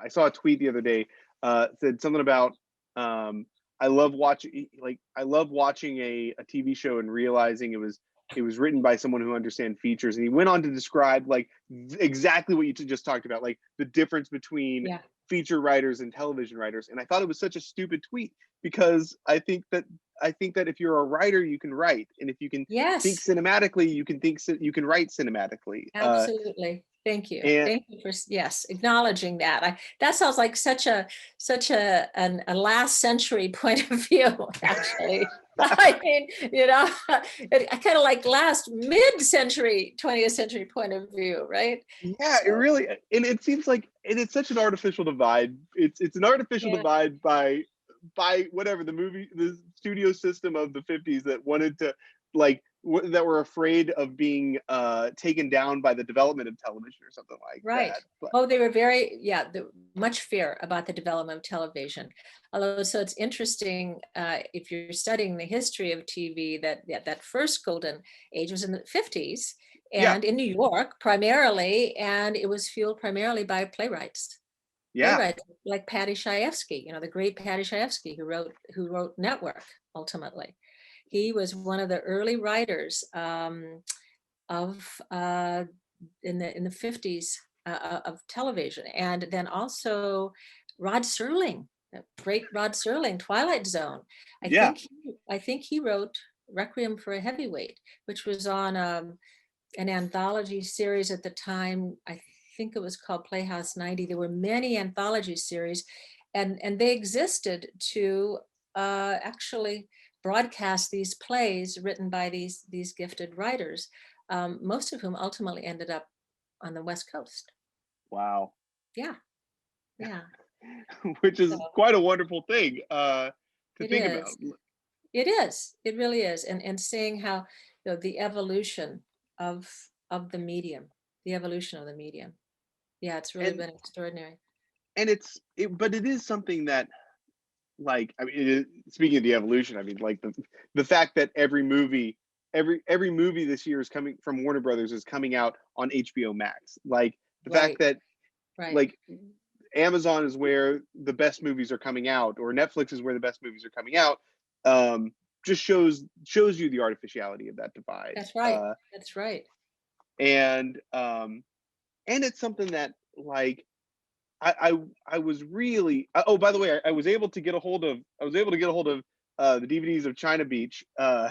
I saw a tweet the other day, said something about, I love watching a TV show and realizing it was written by someone who understands features. And he went on to describe like exactly what you just talked about, like the difference between Yeah. feature writers and television writers. And I thought it was such a stupid tweet, because I think that if you're a writer, you can write, and if you can think Yes, cinematically, you can write cinematically. absolutely. Thank you. And Thank you for yes, acknowledging that. That sounds like such a last century point of view, actually. I mean, I kind of like last mid-century, 20th century point of view, right? yeah, it So really, and it seems like, and it's such an artificial divide. It's an artificial yeah, divide by whatever the studio system of the 50s that wanted to, like, that were afraid of being taken down by the development of television or something like right. that. But Oh, they were very, much fear about the development of television. Although, so it's interesting if you're studying the history of TV, that first golden age was in the 50s yeah, and in New York primarily, and it was fueled primarily by playwrights. yeah, Playwrights like Paddy Chayefsky, the great Paddy Chayefsky who wrote Network ultimately. He was one of the early writers of in the 50s of television, and then also Rod Serling, the great Rod Serling, Twilight Zone. I yeah. think I think he wrote Requiem for a Heavyweight, which was on an anthology series at the time. I think it was called Playhouse 90. There were many anthology series, and they existed to actually broadcast these plays written by these gifted writers, most of whom ultimately ended up on the West Coast. Wow. Yeah, yeah. Which So is quite a wonderful thing to it think about. is. It is. It really is. And seeing how the evolution of of the medium, the evolution of the medium. Yeah, it's really and been extraordinary. but it is something that, like, I mean, speaking of the evolution, I mean, like, the fact that every movie this year is coming from Warner Brothers is coming out on HBO Max. Like, the fact Right, that, right. like, Amazon is where the best movies are coming out, or Netflix is where the best movies are coming out, um, just shows you the artificiality of that divide. That's right. That's right. And and it's something that, like, I was really, oh, by the way, I was able to get a hold of the DVDs of China Beach. Oh,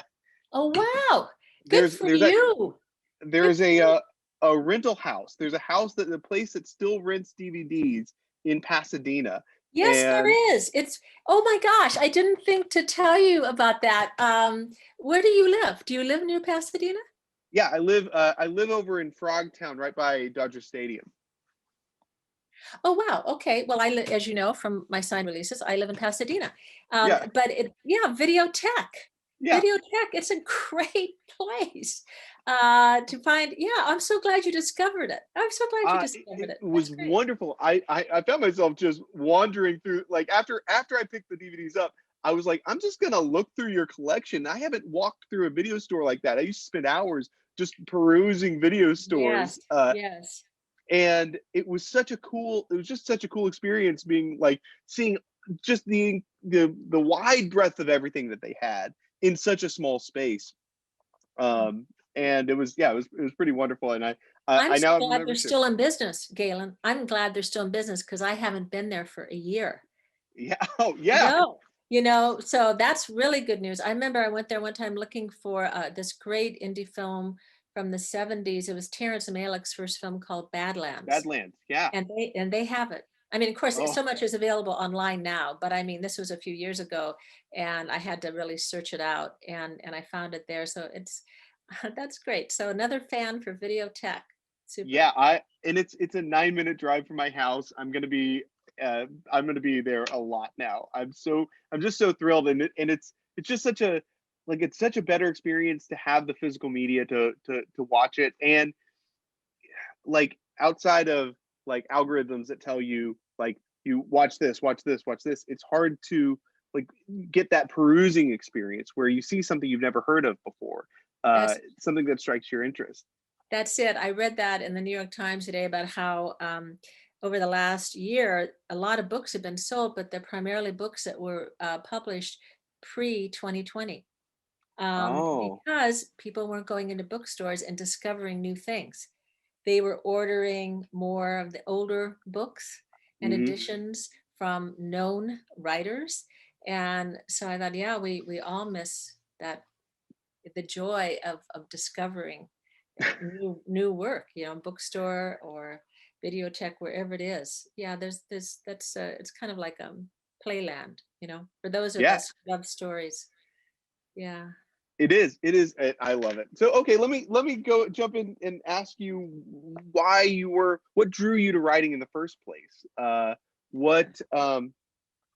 wow. Good There's for there's a you. Good there's for you. a rental house. There's a house that the place that still rents DVDs in Pasadena. Yes, And there is. It's, oh my gosh, I didn't think to tell you about that. Where do you live? Do you live near Pasadena? yeah, I live over in Frogtown, right by Dodger Stadium. Oh, wow. Okay. Well, as you know from my signed releases, I live in Pasadena. Yeah, But yeah, yeah. Videotech, it's a great place to find. Yeah, I'm so glad you discovered it. I'm so glad you discovered It it. That's was great. wonderful. I found myself just wandering through, like, after I picked the DVDs up, I was like, I'm just gonna look through your collection. I haven't walked through a video store like that. I used to spend hours just perusing video Yes, stores, yes. and it was just such a cool experience, being like, seeing just the wide breadth of everything that they had in such a small space. And it was, yeah, it was pretty wonderful. And I'm I so now have a glad they're membership. still in business, Galen. I'm glad they're still in business because I haven't been there for a year. Yeah. Oh, yeah. No, so that's really good news. I remember I went there one time looking for this great indie film from the 70s. It was Terrence Malick's first film called Badlands, Badlands. Yeah. and they have it. I mean, of course, Oh, so much is available online now, but I mean, this was a few years ago, and I had to really search it out, and I found it there. So it's that's great. So another fan for Videotech. Super. yeah. And it's a 9-minute drive from my house. I'm gonna be there a lot now. I'm just so thrilled, and it's just such a, like, it's such a better experience to have the physical media to watch it. And, like, outside of, like, algorithms that tell you, like, you watch this, watch this, watch this, it's hard to, like, get that perusing experience where you see something you've never heard of before, That's something that strikes your interest. That's it. I read that in the New York Times today about how over the last year, a lot of books have been sold, but they're primarily books that were published pre-2020, Oh. because people weren't going into bookstores and discovering new things. They were ordering more of the older books and Hmm. editions from known writers. And so I thought, yeah, we all miss that, the joy of discovering new work, bookstore or videotheque, wherever it is. Yeah, there's that's it's kind of like playland, for those of Yeah, us who love stories. Yeah. it is. It is. I love it. So, okay, let me go jump in and ask you why what drew you to writing in the first place. What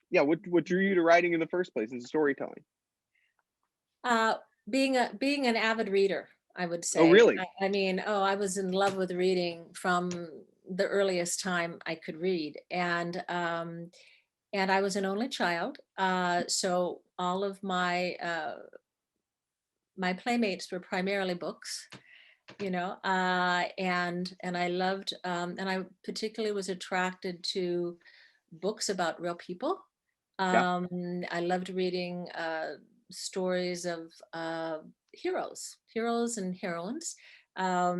yeah, what drew you to writing in the first place and storytelling? Uh, being an avid reader, I would Oh, say. really? I mean, oh, I was in love with reading from the earliest time I could read, and I was an only child, so all of my playmates were primarily books, and I loved, and I particularly was attracted to books about real people. Yeah. I loved reading stories of heroes and heroines. I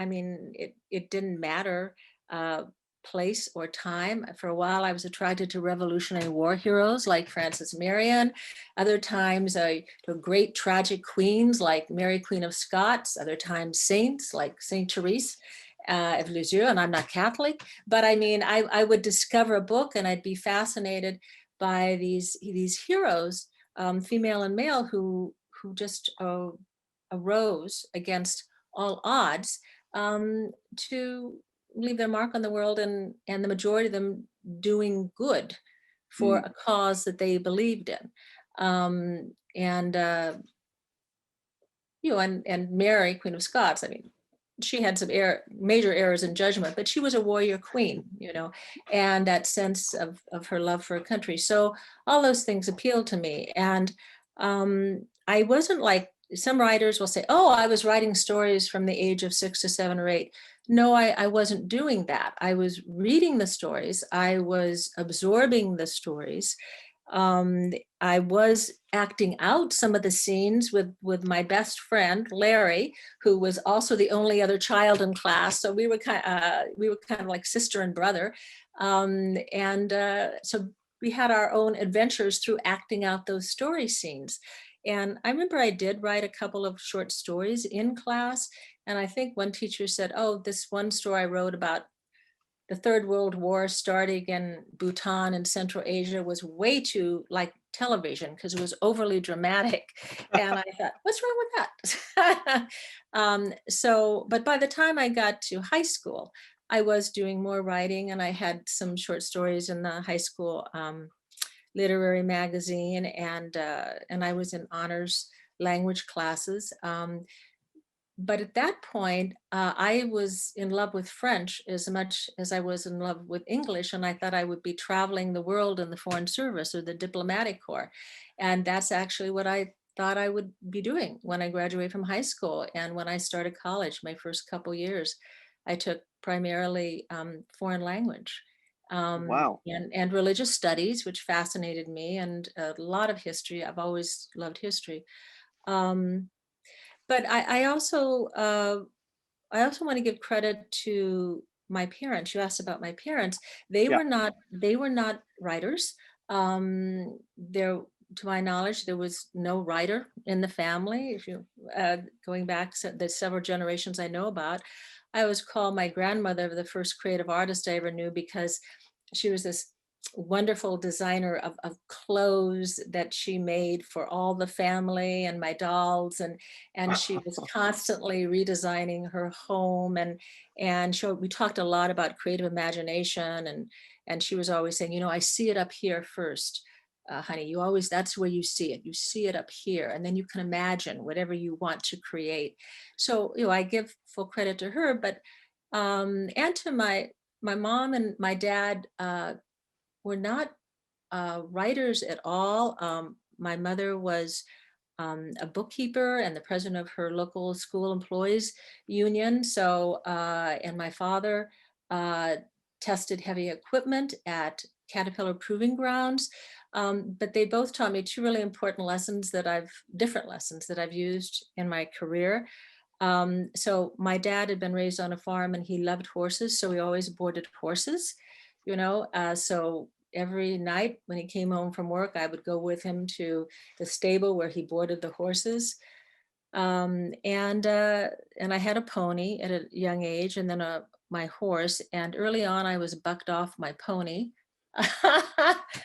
mean, it didn't matter uh, place or time. For a while, I was attracted to Revolutionary War heroes like Francis Marion. Other times, to great tragic queens like Mary Queen of Scots. Other times, saints like Saint Therese of Lisieux. And I'm not Catholic, but I mean, I would discover a book and I'd be fascinated by these heroes, female and male, who just arose against all odds, to leave their mark on the world, and the majority of them doing good for Mm, a cause that they believed in. And and Mary, Queen of Scots, I mean, she had some major errors in judgment, but she was a warrior queen, and that sense of her love for her country. So all those things appealed to me. And I wasn't like some writers will say, oh, I was writing stories from the age of 6 to 7 or 8. No, I wasn't doing that. I was reading the stories, I was absorbing the stories. um, I was acting out some of the scenes with my best friend Larry, who was also the only other child in class. So we were kind of like sister and brother, and so we had our own adventures through acting out those story scenes. And I remember I did write a couple of short stories in class, and I think one teacher said, "Oh, this one story I wrote about the Third World War starting in Bhutan and Central Asia was way too like television because it was overly dramatic." And I thought, what's wrong with that? But by the time I got to high school, I was doing more writing, and I had some short stories in the high school literary magazine, and I was in honors language classes. But at that point, I was in love with French as much as I was in love with English, and I thought I would be traveling the world in the Foreign Service or the Diplomatic Corps. And that's actually what I thought I would be doing when I graduated from high school. And when I started college, my first couple years, I took primarily foreign language, wow. and religious studies, which fascinated me, and a lot of history. I've always loved history. Um, but I also want to give credit to my parents. You asked about my parents. Yeah. They were not writers. There, to my knowledge, there was no writer in the family. If you going back the several generations I know about, I was called my grandmother the first creative artist I ever knew, because she was this wonderful designer of clothes that she made for all the family and my dolls, and she was constantly redesigning her home, we talked a lot about creative imagination, and she was always saying, I see it up here first, honey. You always, that's where you see it. You see it up here, and then you can imagine whatever you want to create. So I give full credit to her, but and to my mom and my dad. Were not writers at all. My mother was a bookkeeper and the president of her local school employees union. So, and my father tested heavy equipment at Caterpillar Proving Grounds. But they both taught me two really important lessons different lessons that I've used in my career. So my dad had been raised on a farm and he loved horses. So we always boarded horses, so every night when he came home from work, I would go with him to the stable where he boarded the horses. And I had a pony at a young age, and then my horse. And early on, I was bucked off my pony, and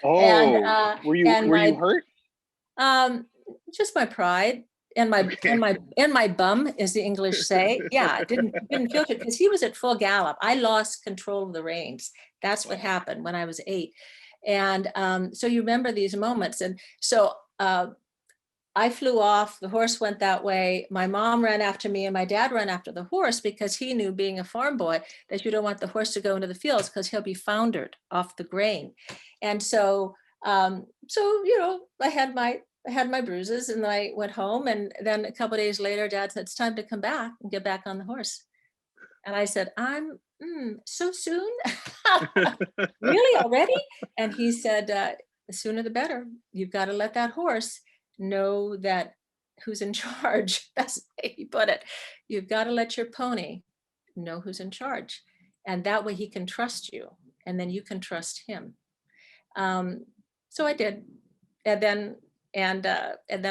Oh, were you my hurt? just my pride and my Okay. bum, as the English say. Yeah, it didn't feel good because he was at full gallop. I lost control of the reins. That's what happened when I was 8. And so you remember these moments. And so I flew off, the horse went that way. My mom ran after me and my dad ran after the horse because he knew, being a farm boy, that you don't want the horse to go into the fields because he'll be foundered off the grain. And so, I had my bruises and I went home. And then a couple of days later, Dad said, it's time to come back and get back on the horse. And I said, so soon? Really, already? And he said, the sooner the better. You've got to let that horse know that who's in charge. That's the way he put it. You've got to let your pony know who's in charge. And that way he can trust you. And then you can trust him. So I did. And then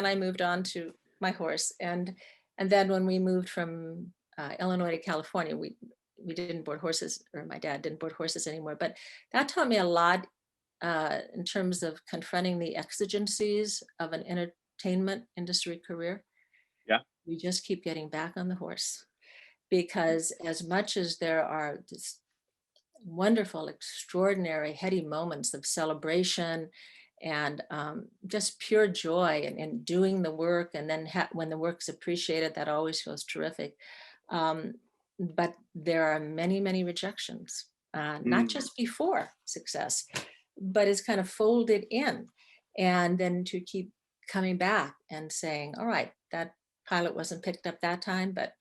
I moved on to my horse. And then when we moved from Illinois to California, we didn't board horses, or my dad didn't board horses anymore. But that taught me a lot in terms of confronting the exigencies of an entertainment industry career. Yeah. We just keep getting back on the horse, because as much as there are this wonderful, extraordinary, heady moments of celebration and just pure joy in doing the work, and then when the work's appreciated, that always feels terrific. But there are many, many rejections, not just before success, but it's kind of folded in. And then to keep coming back and saying, all right, that pilot wasn't picked up that time, but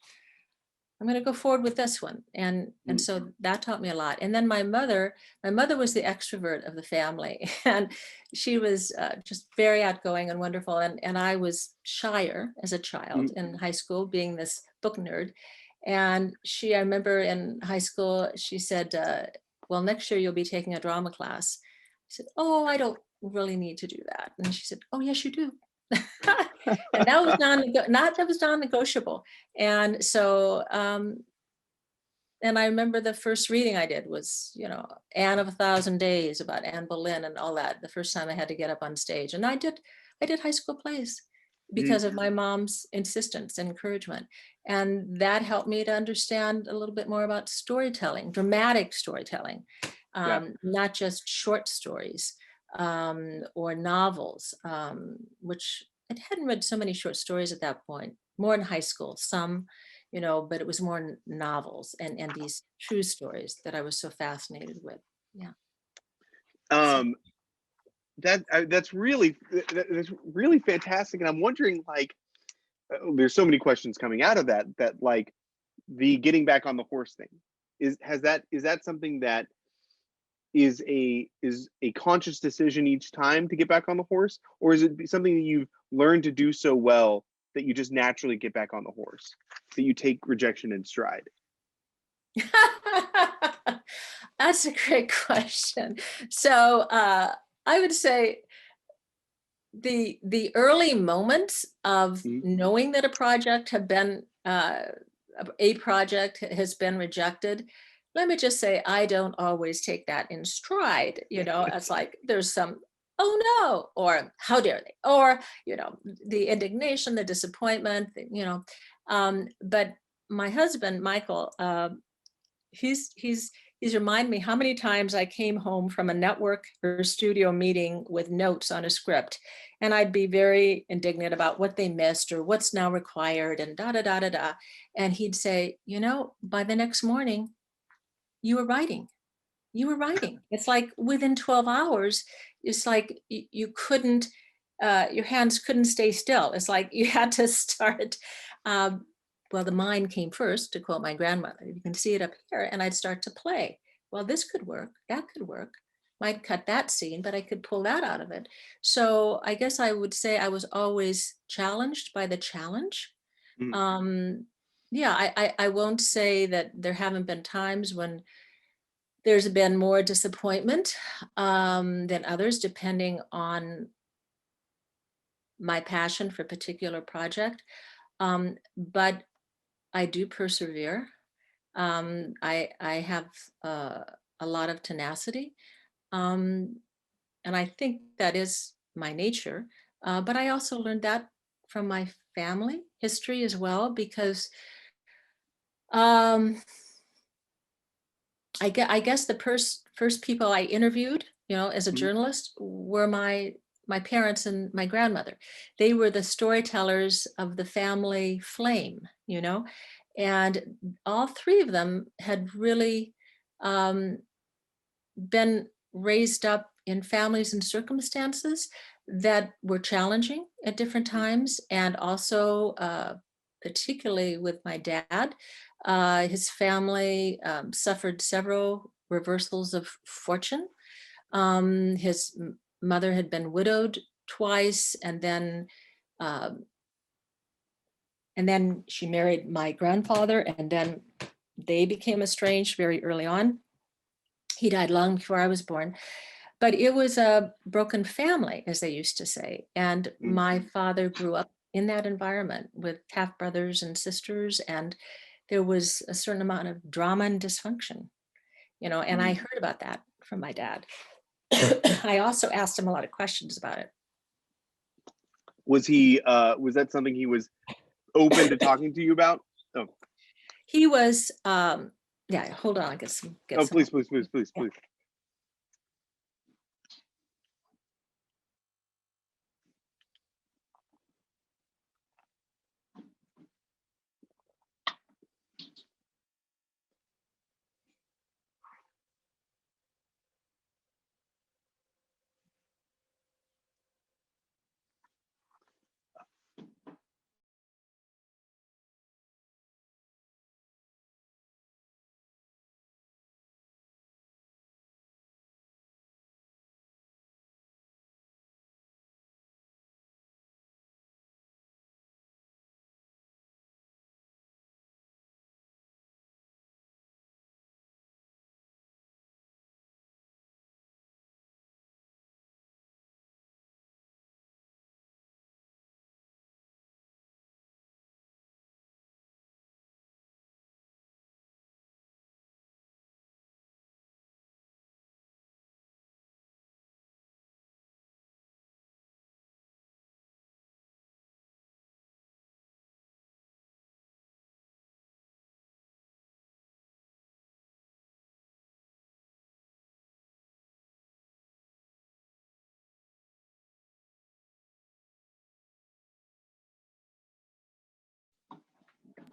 I'm going to go forward with this one. And so that taught me a lot. And then my mother was the extrovert of the family, and she was just very outgoing and wonderful. And I was shyer as a child in high school, being this book nerd. And I remember in high school, she said, well, next year you'll be taking a drama class. I said, oh, I don't really need to do that. And she said, oh, yes, you do. And that was non-negotiable. And so, and I remember the first reading I did was, Anne of a Thousand Days, about Anne Boleyn and all that. The first time I had to get up on stage, and I did high school plays because of my mom's insistence and encouragement. And that helped me to understand a little bit more about storytelling, dramatic storytelling, not just short stories or novels, which I hadn't read so many short stories at that point, more in high school, some, but it was more novels and these true stories that I was so fascinated with. Yeah. That's really fantastic. And I'm wondering, like, there's so many questions coming out of that like the getting back on the horse thing is that something that is a conscious decision each time to get back on the horse, or is it something that you've learned to do so well that you just naturally get back on the horse, that you take rejection in stride? That's a great question. So I would say the early moments of knowing that a project has been rejected, let me just say, I don't always take that in stride. It's like there's some, oh no, or how dare they, or, the indignation, the disappointment, but my husband, Michael, he's reminded me how many times I came home from a network or studio meeting with notes on a script, and I'd be very indignant about what they missed or what's now required and da da da da da. And he'd say, by the next morning, you were writing. It's like within 12 hours, it's like you couldn't, your hands couldn't stay still. It's like you had to start. Well, the mind came first, to quote my grandmother. You can see it up here, and I'd start to play well, this could work, that could work. Might cut that scene, but I could pull that out of it. So I guess I would say I was always challenged by the challenge. Mm, Um, yeah, I won't say that there haven't been times when there's been more disappointment than others, depending on my passion for a particular project. But I do persevere. I have uh, a lot of tenacity, um, and I think that is my nature. But I also learned that from my family history as well, because um, I guess the first people I interviewed, as a mm, journalist, were my parents and my grandmother. They were the storytellers of the family flame, and all three of them had really um, been raised up in families and circumstances that were challenging at different mm, times, and also particularly with my dad, his family suffered several reversals of fortune. His mother had been widowed twice, uh, and then she married my grandfather, and then they became estranged very early on. He died long before I was born. But it was a broken family, as they used to say. And mm, my father grew up in that environment with half brothers and sisters, and there was a certain amount of drama and dysfunction, and I mm. heard about that from my dad. I also asked him a lot of questions about it. Was that something he was open to talking to you about? Oh, He was, yeah, hold on, get oh, some. please, please, please, please, Yeah. please.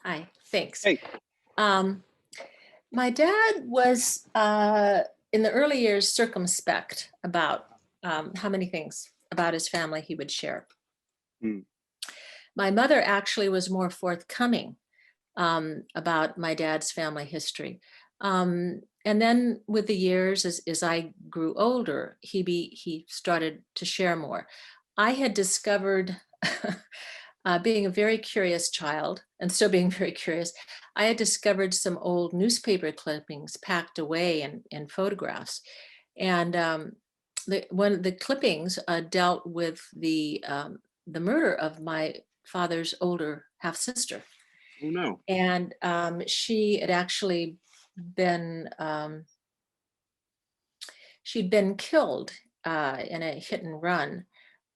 Hi, thanks. Hey, Um, my dad was, in the early years, circumspect about how many things about his family he would share. mm, My mother actually was more forthcoming about my dad's family history. And then with the years, as I grew older, he started to share more. I had discovered, being a very curious child and still being very curious, I had discovered some old newspaper clippings packed away in photographs. And one of the clippings dealt with the murder of my father's older half sister. oh no. And she had actually been, she'd been killed in a hit and run.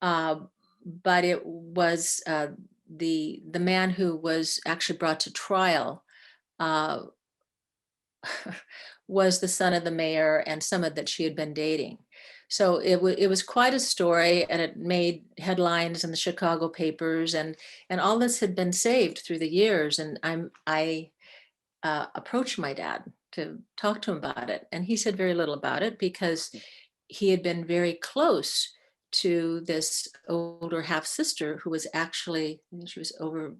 Uh, but it was the man who was actually brought to trial uh, was the son of the mayor and someone that she had been dating. So it was quite a story, and it made headlines in the Chicago papers, and all this had been saved through the years. And I approached my dad to talk to him about it, and he said very little about it because he had been very close to this older half sister who was actually, I think she was over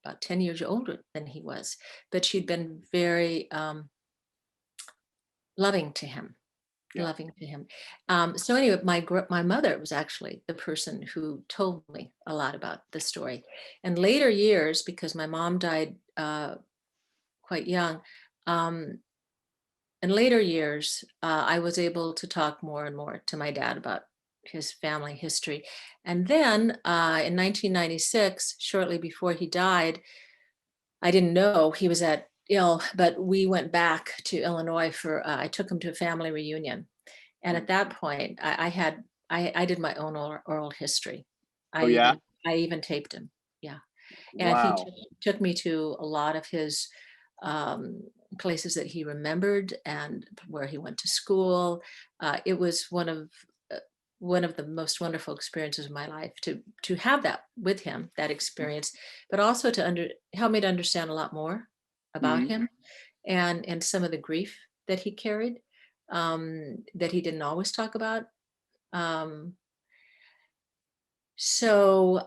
about 10 years older than he was, but she'd been very loving to him, Yeah. loving to him. So anyway, my mother was actually the person who told me a lot about the story. And later years, because my mom died quite young, um, in later years, I was able to talk more and more to my dad about his family history. And then in 1996, shortly before he died, I didn't know he was at ill, but we went back to Illinois for, I took him to a family reunion. And Mm. at that point, I did my own oral history. Oh I yeah. even, I even taped him. Yeah. And he Wow. took me to a lot of his um, places that he remembered and where he went to school. It was uh, one of the most wonderful experiences of my life to have that with him, that experience, but also to help me to understand a lot more about Mm-hmm. him and some of the grief that he carried, that he didn't always talk about. Um,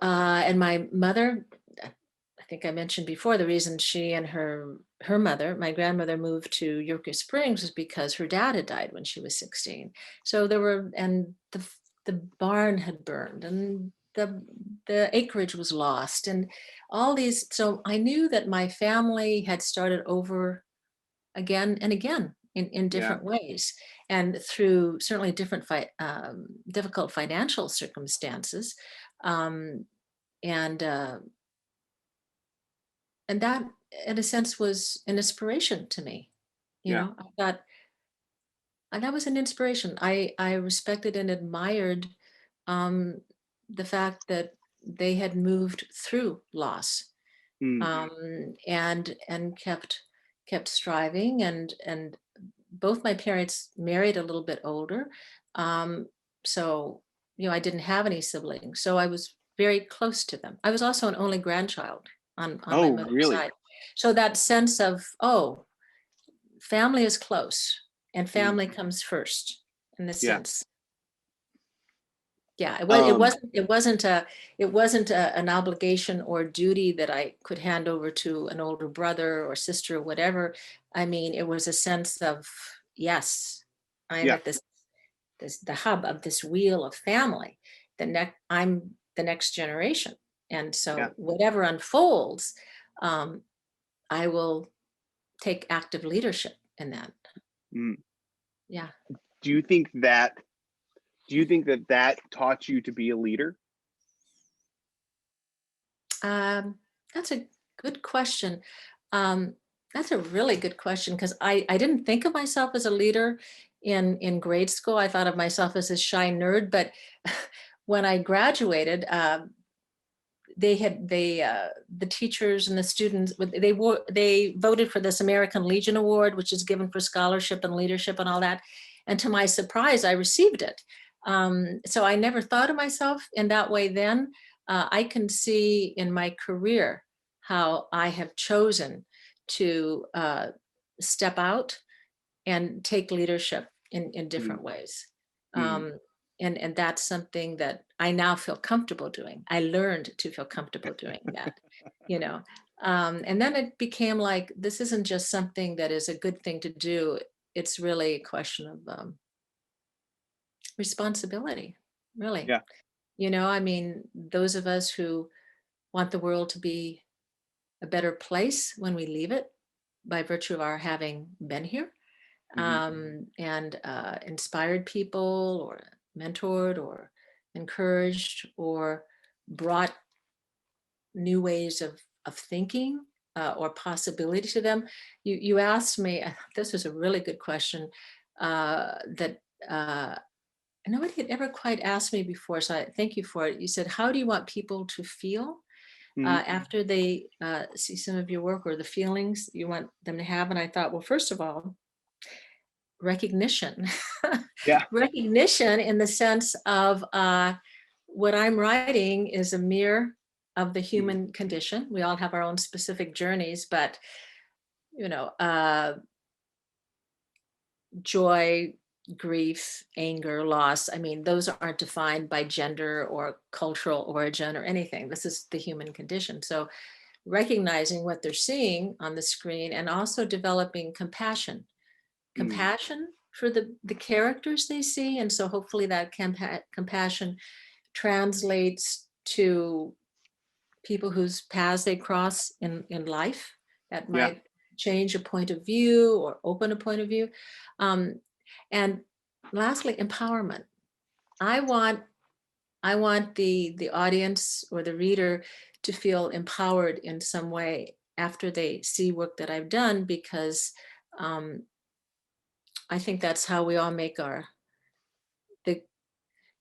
and my mother, I think I mentioned before, the reason she and her mother, my grandmother, moved to Yucca Springs was because her dad had died when she was 16. So and the barn had burned, and the acreage was lost, and all these. So I knew that my family had started over again and again in Yeah. different ways, and through certainly difficult financial circumstances. Um, and and that in a sense was an inspiration to me. Yeah. I thought, and that was an inspiration. I respected and admired um, the fact that they had moved through loss, Mm. and kept striving, and both my parents married a little bit older. um, so I didn't have any siblings, so I was very close to them. I was also an only grandchild on my Oh mother's really? side, so that sense of, oh, family is close and Mm. family comes first, in a Yeah. sense. Yeah, Um. it wasn't an obligation or duty that I could hand over to an older brother or sister or whatever. I mean, it was a sense of, yes, I'm Yeah. at the hub of this wheel of family. I'm the next generation, and Yeah. so whatever unfolds, um, I will take active leadership in that. Mm. Yeah. Do you think that? Do you think that that taught you to be a leader? Um, that's a good question. Um, that's a really good question, because I didn't think of myself as a leader in grade school. I thought of myself as a shy nerd, but when I graduated, the teachers and the students, they voted for this American Legion Award, which is given for scholarship and leadership and all that. And to my surprise, I received it. So I never thought of myself in that way then. I can see in my career how I have chosen to step out and take leadership in Mm. different ways. Mm. Um, and that's something that I now feel comfortable doing. I learned to feel comfortable doing that, you know. And then it became like, this isn't just something that is a good thing to do. It's really a question of responsibility, really. Yeah. I mean, those of us who want the world to be a better place when we leave it by virtue of our having been here, Hmm. and inspired people or mentored or encouraged or brought new ways of thinking, or possibility to them. You asked me, this was a really good question, that nobody had ever quite asked me before, so I thank you for it. You said, how do you want people to feel Hmm. after they see some of your work, or the feelings you want them to have? And I thought, well, first of all, recognition. Yeah. Recognition in the sense of, what I'm writing is a mirror of the Hmm. human condition. We all have our own specific journeys, but you know, uh, joy, grief, anger, loss, I mean, those aren't defined by gender or cultural origin or anything. This is the human condition. So recognizing what they're seeing on the screen, and also developing compassion. Mm. Compassion for the characters they see. And so hopefully that compassion translates to people whose paths they cross in life that Yeah. might change a point of view or open a point of view. Um, and lastly, empowerment. I want the audience or the reader to feel empowered in some way after they see work that I've done, because um, I think that's how we all make the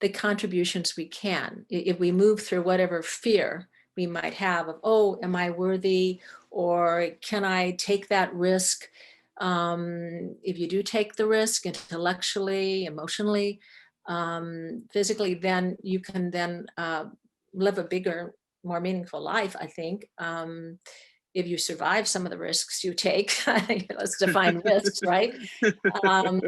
the contributions we can. If we move through whatever fear we might have of, oh, am I worthy? Or can I take that risk? If you do take the risk intellectually, emotionally, physically, then you can then live a bigger, more meaningful life, I think. If you survive some of the risks you take, let's define risks, right? um,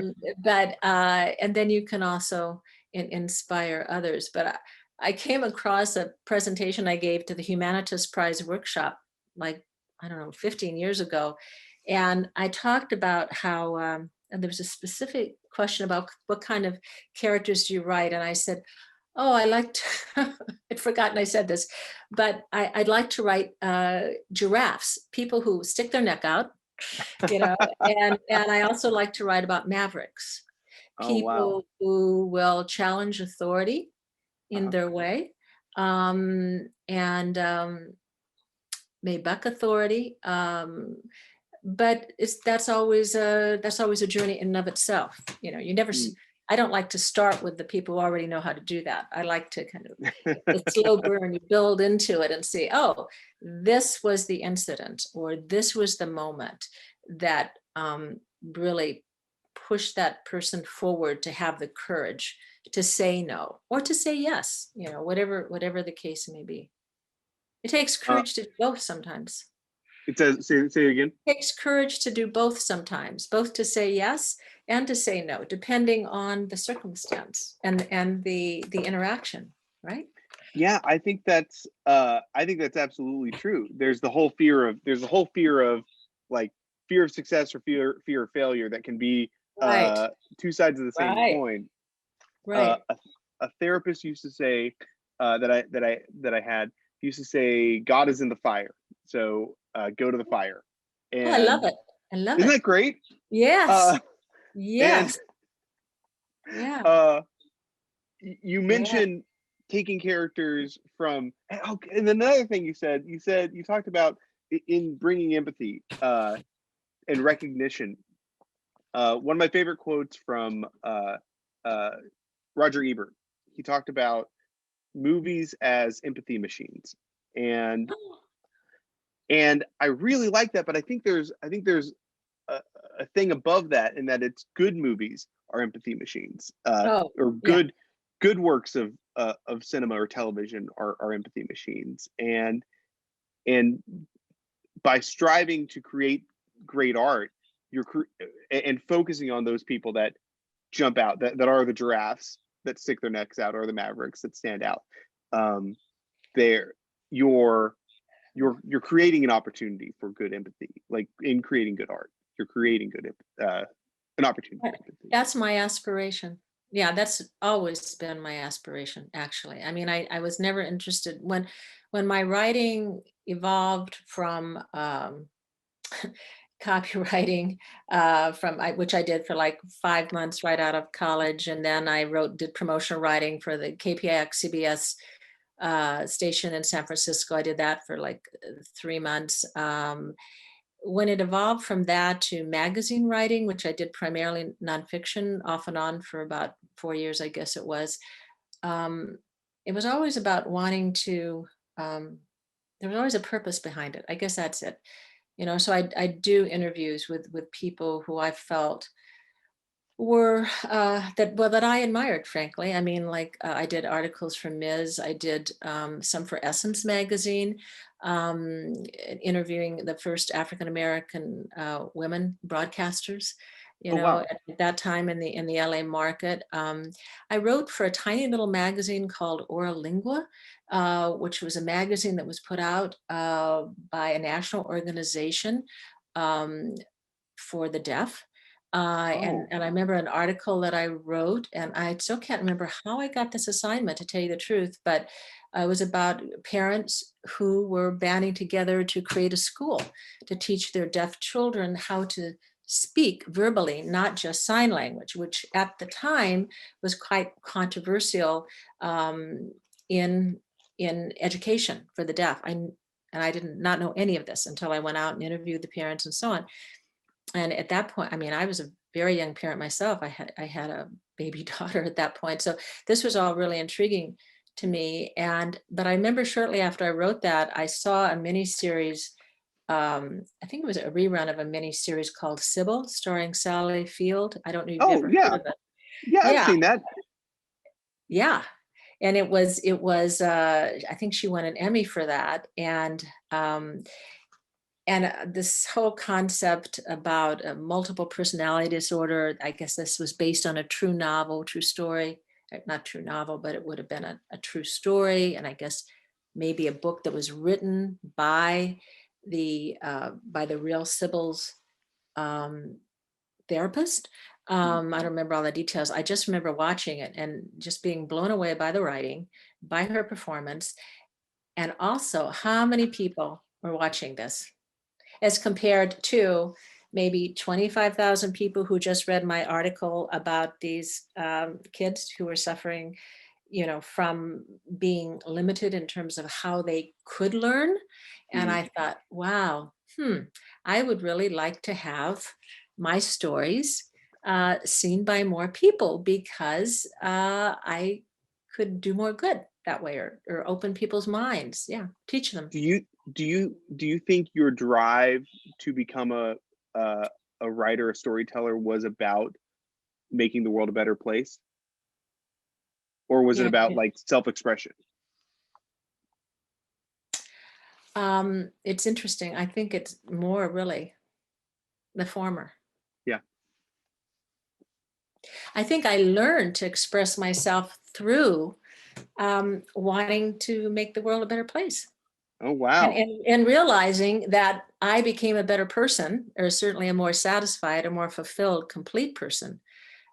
but and then you can also inspire others. But I came across a presentation I gave to the Humanitas Prize workshop, like, I don't know, 15 years ago, and I talked about how and there was a specific question about what kind of characters do you write, and I said, oh, I like to, I'd forgotten I said this, but I'd like to write giraffes, people who stick their neck out, you know, and I also like to write about mavericks, Oh, wow. people who will challenge authority in Uh-huh. their way, and may buck authority, but that's always a journey in and of itself. You know, you never. Mm. I don't like to start with the people who already know how to do that. I like to kind of the slow burn. You build into it and see, oh, this was the incident, or this was the moment that really pushed that person forward to have the courage to say no or to say yes. You know, whatever the case may be. It takes uh, courage to do both sometimes. it says, say it again. Takes courage to do both sometimes, both to say yes and to say no, depending on the circumstance and the interaction, right? Yeah, I think that's absolutely true. There's the whole fear of, like, fear of success or fear of failure that can be Right, two sides of the same right, coin. right. A therapist used to say, that I had, used to say, God is in the fire, so go to the fire. Oh, I love And it. I love isn't it. that great? Yes, Uh, and yes, yeah, uh, you yeah. mentioned taking characters from, and another thing you talked about in bringing empathy and recognition. One of my favorite quotes from uh, Roger Ebert. He talked about movies as empathy machines, and I really like that. But I think there's a, a thing above that, in that it's good movies are empathy machines, Oh, or yeah. good works of cinema or television are empathy machines. And by striving to create great art, and focusing on those people that jump out, that are the giraffes that stick their necks out, or the mavericks that stand out. Um, there, you're you're creating an opportunity for good empathy, like in creating good art. You're creating an opportunity Right. for empathy. That's my aspiration. Yeah, that's always been my aspiration, actually. I mean, I was never interested when my writing evolved from copywriting, which I did for like 5 months right out of college, and then I did promotional writing for the KPIX CBS station in San Francisco. I did that for like 3 months. When it evolved from that to magazine writing, which I did primarily nonfiction off and on for about 4 years, I guess um, it was always about wanting to, um, there was always a purpose behind it. I guess that's it. You know, so I do interviews with people who I felt were that I admired, frankly. I mean, like I did articles for Ms. I did some for Essence magazine, interviewing the first African American women broadcasters. You Oh, know, wow. at that time in the LA market, I wrote for a tiny little magazine called Ora Lingua, which was a magazine that was put out by a national organization um, for the deaf. And I remember an article that I wrote, and I still can't remember how I got this assignment, to tell you the truth, but it was about parents who were banding together to create a school to teach their deaf children how to speak verbally, not just sign language, which at the time was quite controversial in education for the deaf. And I did not know any of this until I went out and interviewed the parents and so on. And at that point, I mean, I was a very young parent myself. I had a baby daughter at that point. So this was all really intriguing to me. But I remember shortly after I wrote that, I saw a miniseries. I think it was a rerun of a miniseries called Sybil, starring Sally Field. I don't know if you've Oh ever heard yeah, of it. yeah, I've Yeah, seen that. yeah. And it was I think she won an Emmy for that. And this whole concept about multiple personality disorder, I guess this was based on a true novel, true story, not true novel, but it would have been a true story. And I guess maybe a book that was written by the real Sybil's therapist. I don't remember all the details. I just remember watching it and just being blown away by the writing, by her performance, and also how many people were watching this, as compared to maybe 25,000 people who just read my article about these kids who were suffering, from being limited in terms of how they could learn. And Mhm. I thought, wow, I would really like to have my stories seen by more people, because I could do more good that way, or open people's minds. Yeah, teach them. Do you think your drive to become a a writer, a storyteller, was about making the world a better place, or was it Yeah. about like self-expression? It's interesting. I think it's more really the former. Yeah. I think I learned to express myself through wanting to make the world a better place. Oh And, wow. and, and realizing that I became a better person, or certainly a more satisfied, a more fulfilled, complete person,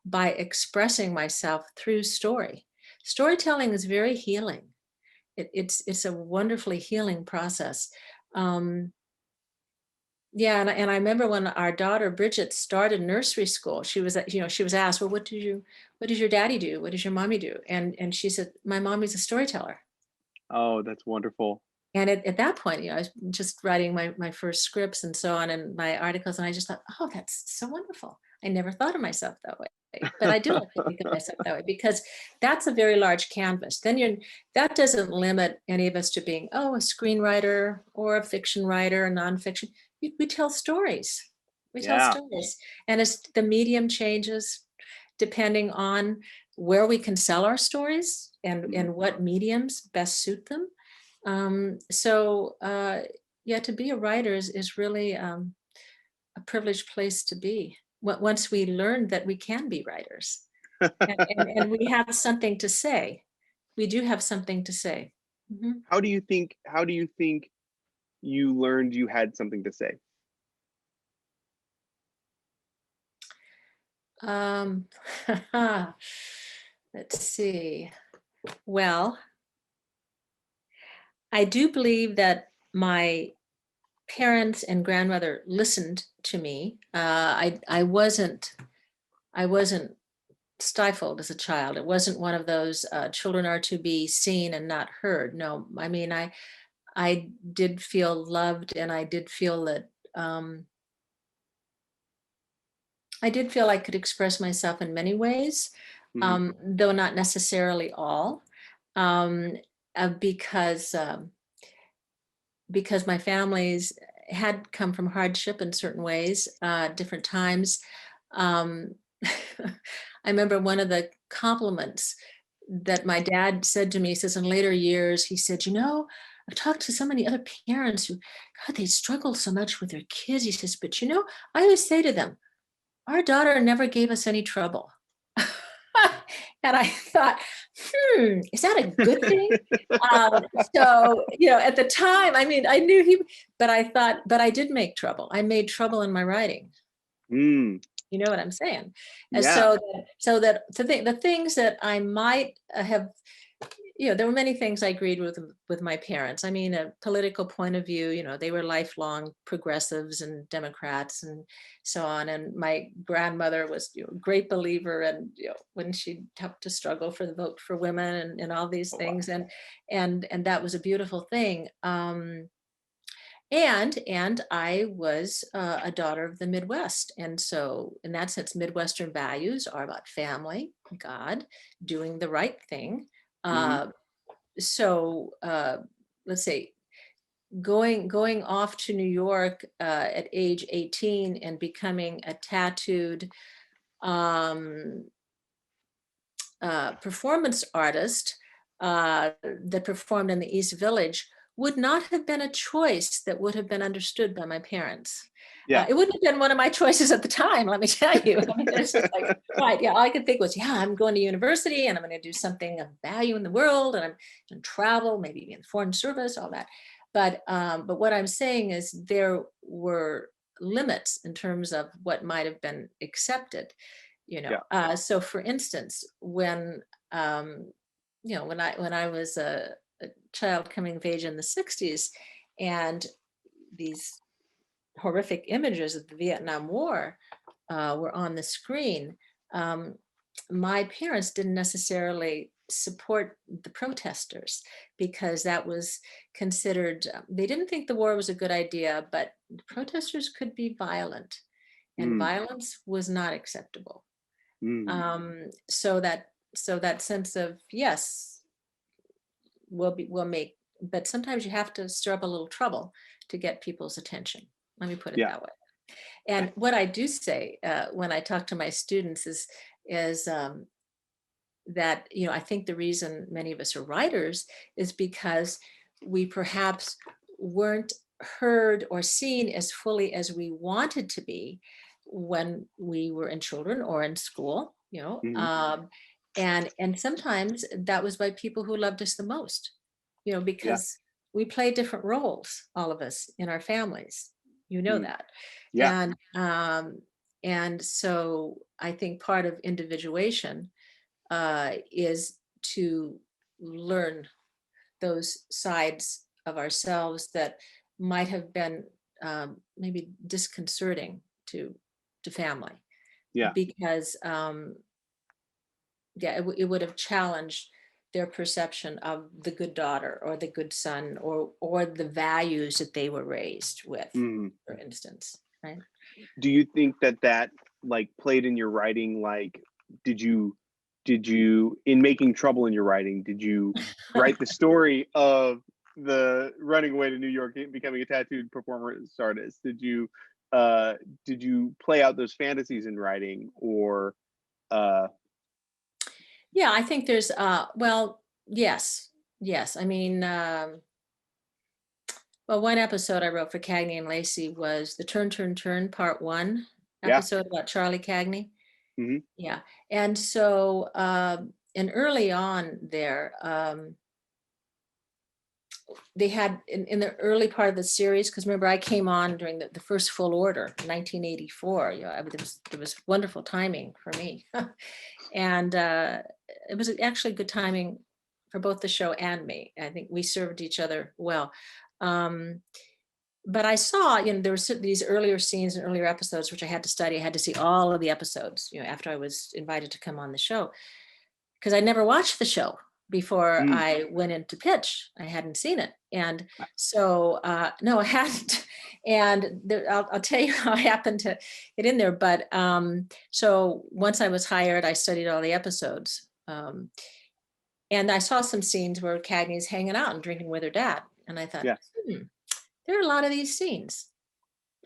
by expressing myself through story. Storytelling is very healing. It's a wonderfully healing process. Um, Yeah, and I remember when our daughter Bridget started nursery school, she was asked, well, what does your daddy do? What does your mommy do? And she said, my mommy's a storyteller. Oh, that's wonderful. And at that point, I was just writing my first scripts and so on, and my articles, and I just thought, oh, that's so wonderful. I never thought of myself that way. But I do like to think of myself that way, because that's a very large canvas. That doesn't limit any of us to being, oh, a screenwriter or a fiction writer, a nonfiction. We tell stories. We tell Yeah. stories. And as the medium changes, depending on where we can sell our stories Mhm. and what mediums best suit them. So yeah, to be a writer is really a privileged place to be. Once we learn that we can be writers, and we have something to say, we do have something to say. Mhm. How do you think you learned you had something to say? Um, let's see. Well, I do believe that my parents and grandmother listened to me. I wasn't stifled as a child. It wasn't one of those children are to be seen and not heard. No, I mean, I did feel loved, and I did feel that I did feel I could express myself in many ways, Mhm. though not necessarily all, um, because because my families had come from hardship in certain ways, different times. Um, I remember one of the compliments that my dad said to me, he says in later years, he said, I've talked to so many other parents who, God, they struggle so much with their kids. He says, but I always say to them, our daughter never gave us any trouble. And I thought, is that a good thing? So, at the time, I mean, I knew but I thought, but I did make trouble. I made trouble in my writing. Mm. You know what I'm saying? And Yeah. the things that I might have, there were many things I agreed with my parents. I mean, a political point of view, they were lifelong progressives and Democrats and so on. And my grandmother was a great believer, and when she helped to struggle for the vote for women and all these Oh, wow. things, and that was a beautiful thing. And I was a daughter of the Midwest. And so in that sense, Midwestern values are about family, God, doing the right thing. Hmm. Uh, so let's say going off to New York at age 18 and becoming a tattooed um, performance artist that performed in the East Village would not have been a choice that would have been understood by my parents. Yeah. It wouldn't have been one of my choices at the time, let me tell you. I mean, it's just like, right, yeah, all I could think was, yeah, I'm going to university and I'm going to do something of value in the world, and I'm going to travel, maybe be in the foreign service, all that. But what I'm saying is there were limits in terms of what might have been accepted. Yeah. So for instance, um, when I was a child coming of age in the 60s, and these horrific images of the Vietnam War were on the screen, um, my parents didn't necessarily support the protesters because that was considered, they didn't think the war was a good idea, but protesters could be violent, and Mm. violence was not acceptable. Mm. So that sense of, yes, we'll make, but sometimes you have to stir up a little trouble to get people's attention. Let me put it Yeah. that way. And what I do say when I talk to my students is that, I think the reason many of us are writers is because we perhaps weren't heard or seen as fully as we wanted to be when we were in children or in school, Hmm. and sometimes that was by people who loved us the most, Yeah. because we play different roles, all of us in our families, Mm. that. Yeah. And so I think part of individuation is to learn those sides of ourselves that might have been maybe disconcerting to family, Yeah. because it would have challenged their perception of the good daughter or the good son, or the values that they were raised with, Mm. for instance, right? Do you think that like played in your writing? Like, did you in making trouble in your writing, did you write the story of the running away to New York and becoming a tattooed performance artist? Did you play out those fantasies in writing, or uh Yeah, I think there's well, yes, yes. I mean, well, one episode I wrote for Cagney and Lacey was the Turn, Turn, Turn Part One yeah. episode about Charlie Cagney. Hmm. Yeah. And so, and early on there, they had in the early part of the series, because remember, I came on during the first full order in 1984. There was wonderful timing for me. And it was actually good timing for both the show and me. I think we served each other well. Um, but I saw, there were these earlier scenes and earlier episodes, which I had to study. I had to see all of the episodes, after I was invited to come on the show, because I never watched the show before Mm. I went in to pitch. I hadn't seen it. And so, no, I hadn't. And I'll tell you how I happened to get in there. But so once I was hired, I studied all the episodes. And I saw some scenes where Cagney's hanging out and drinking with her dad. And I thought, Yeah. there are a lot of these scenes.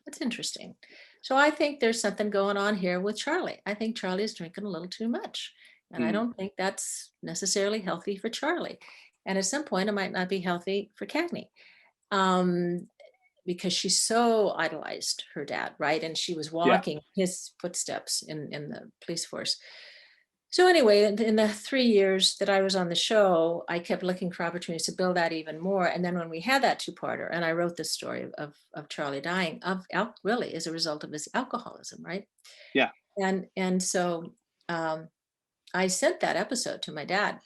That's interesting. So I think there's something going on here with Charlie. I think Charlie is drinking a little too much. And I Mm. don't think that's necessarily healthy for Charlie. And at some point, it might not be healthy for Cagney, um, because she so idolized her dad, right? And she was Yeah. walking his footsteps in the police force. So anyway, in the 3 years that I was on the show, I kept looking for opportunities to build that even more. And then when we had that two-parter, and I wrote this story of Charlie dying really as a result of his alcoholism, right? Yeah. And so I sent that episode to my dad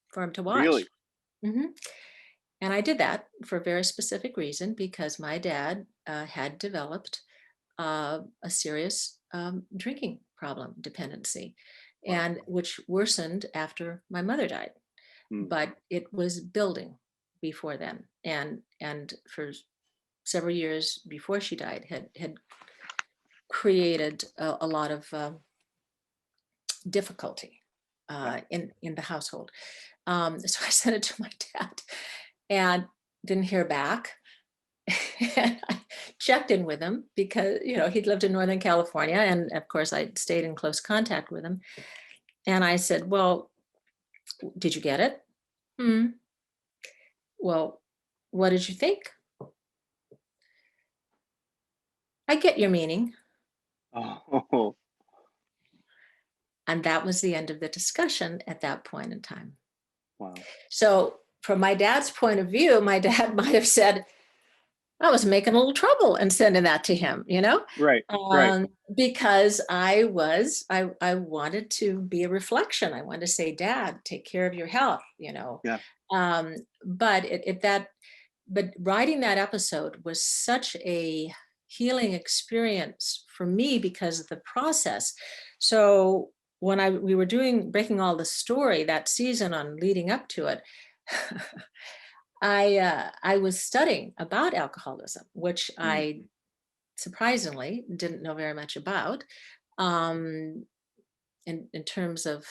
for him to watch. Really? hmm And I did that for a very specific reason, because my dad had developed a serious drinking problem, dependency, Wow. and which worsened after my mother died. Mm. But it was building before then, and for several years before she died, had created a lot of difficulty Yeah. in the household. So I sent it to my dad, and didn't hear back. And I checked in with him because, he'd lived in Northern California. And of course, I stayed in close contact with him. And I said, well, did you get it? Hmm. Well, what did you think? I get your meaning. Oh, And that was the end of the discussion at that point in time. wow. So, from my dad's point of view, my dad might have said, I was making a little trouble and sending that to him, Right. Right. because I wanted to be a reflection. I wanted to say, Dad, take care of your health. Yeah. Um, but but writing that episode was such a healing experience for me because of the process. So when we were breaking all the story that season on leading up to it, I was studying about alcoholism, which Mm. I surprisingly didn't know very much about, um, in terms of,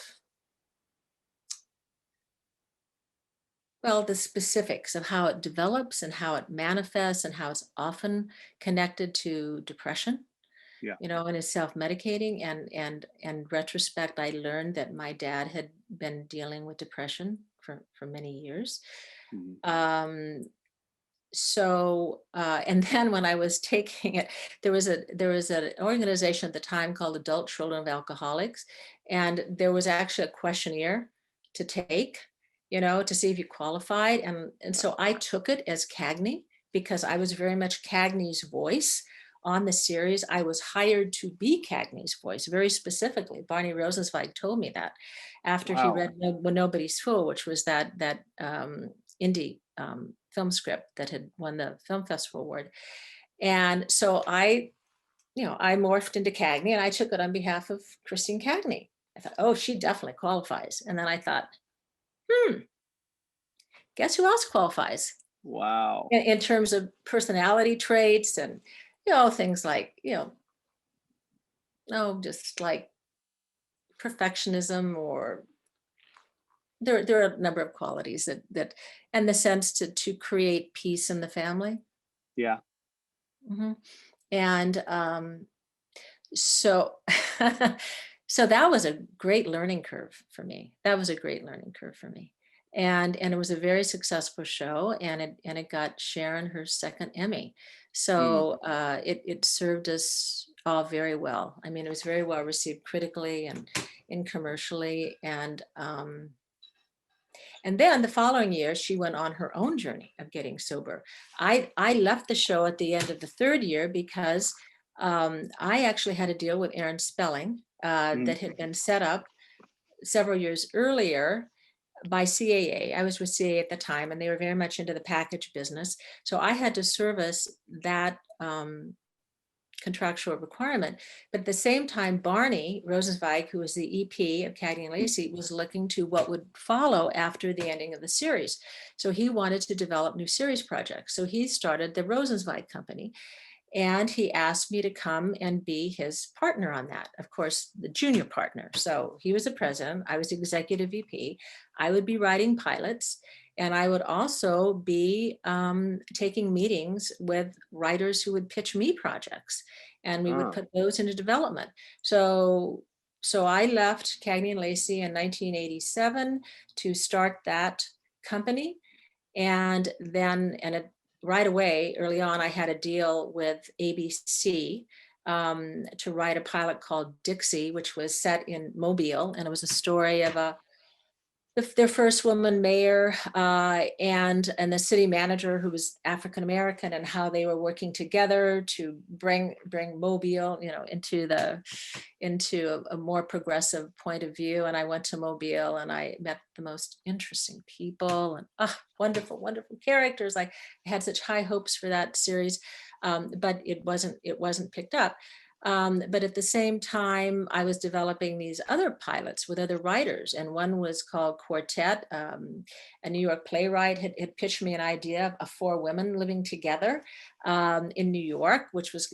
well, the specifics of how it develops and how it manifests and how it's often connected to depression, Yeah. and is self-medicating. And retrospect, I learned that my dad had been dealing with depression for many years. Mm. Um, and then when I was taking it, there was an organization at the time called Adult Children of Alcoholics, and there was actually a questionnaire to take, to see if you qualified. And Yeah. so I took it as Cagney, because I was very much Cagney's voice on the series. I was hired to be Cagney's voice very specifically. Barney Rosenzweig told me that after he Wow. read When Nobody's Fool, which was that indie film script that had won the film festival award. And so I morphed into Cagney, and I took it on behalf of Christine Cagney. I thought, oh, she definitely qualifies. And then I thought, guess who else qualifies Wow. in terms of personality traits and, things like, just like perfectionism, or there are a number of qualities that and the sense to create peace in the family. Yeah. Mhm. And so so that was a great learning curve for me. That was a great learning curve for me. And it was a very successful show, and it got Sharon her second Emmy. Mm. So it served us all very well. I mean, it was very well received critically and commercially. And then the following year, she went on her own journey of getting sober. I left the show at the end of the third year because I actually had a deal with Aaron Spelling Mm. that had been set up several years earlier by CAA. I was with CAA at the time, and they were very much into the package business. So I had to service that contractual requirement. But at the same time, Barney Rosenzweig, who was the EP of Cagney and Lacey, was looking to what would follow after the ending of the series. So he wanted to develop new series projects. So he started the Rosenzweig Company, and he asked me to come and be his partner on that. Of course, the junior partner. So he was the president, I was the executive VP. I would be writing pilots, and I would also be taking meetings with writers who would pitch me projects, and we would Ah. put those into development. So I left Cagney and Lacey in 1987 to start that company. And then, right away, early on, I had a deal with ABC to write a pilot called Dixie, which was set in Mobile. And it was a story of their first woman mayor, and the city manager, who was African American, and how they were working together to bring Mobile, into a more progressive point of view. And I went to Mobile and I met the most interesting people, and wonderful, wonderful characters. I had such high hopes for that series, but it wasn't picked up. But at the same time, I was developing these other pilots with other writers, and one was called Quartet. A New York playwright had pitched me an idea of 4 women living together in New York, which was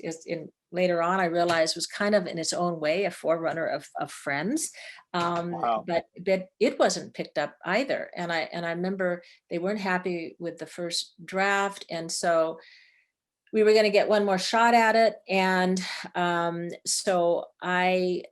later on I realized was kind of in its own way a forerunner of Friends. Wow. But it wasn't picked up either. And I remember they weren't happy with the first draft, and so we were going to get one more shot at it. And so I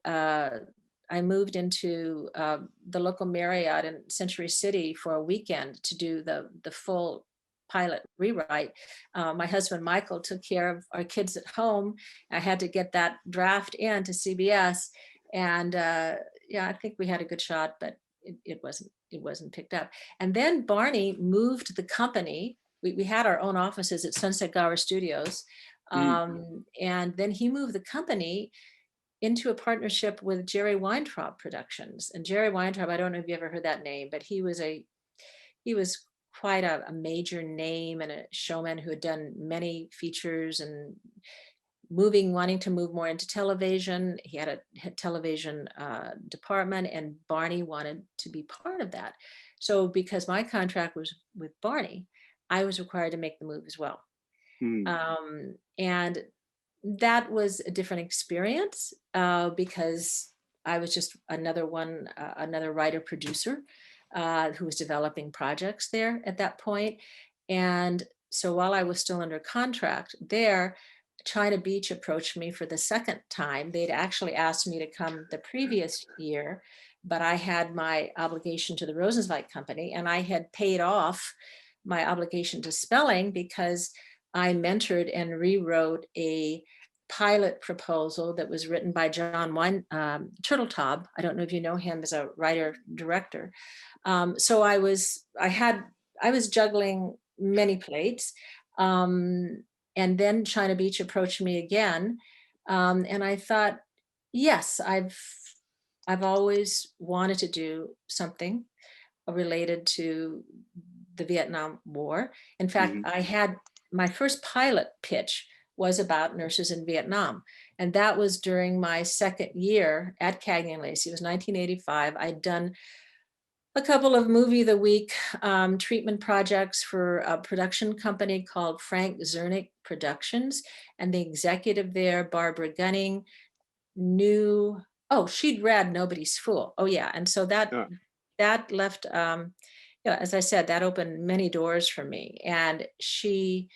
moved into the local Marriott in Century City for a weekend to do the full pilot rewrite. My husband, Michael, took care of our kids at home. I had to get that draft in to CBS. And I think we had a good shot, but it wasn't picked up. And then Barney moved the company. We had our own offices at Sunset Gower Studios. And then he moved the company into a partnership with Jerry Weintraub Productions. And Jerry Weintraub, I don't know if you ever heard that name, but he was quite a major name and a showman who had done many features and wanting to move more into television. He had a television department, and Barney wanted to be part of that. So because my contract was with Barney, I was required to make the move as well. And that was a different experience because I was just another writer producer who was developing projects there at that point. And so while I was still under contract there, China Beach approached me for the second time. They'd actually asked me to come the previous year, but I had my obligation to the Rosenzweig Company, and I had paid off my obligation to Spelling because I mentored and rewrote a pilot proposal that was written by John Turteltaub. I don't know if you know him as a writer-director. So I was juggling many plates. And then China Beach approached me again. And I thought, yes, I've always wanted to do something related to the Vietnam War. In fact, I had my first pilot pitch was about nurses in Vietnam. And that was during my second year at Cagney and Lacey. It was 1985. I'd done a couple of movie of the week treatment projects for a production company called Frank Zernick Productions. And the executive there, Barbara Gunning, she'd read Nobody's Fool. Oh yeah. And so that left, as I said, that opened many doors for me. And she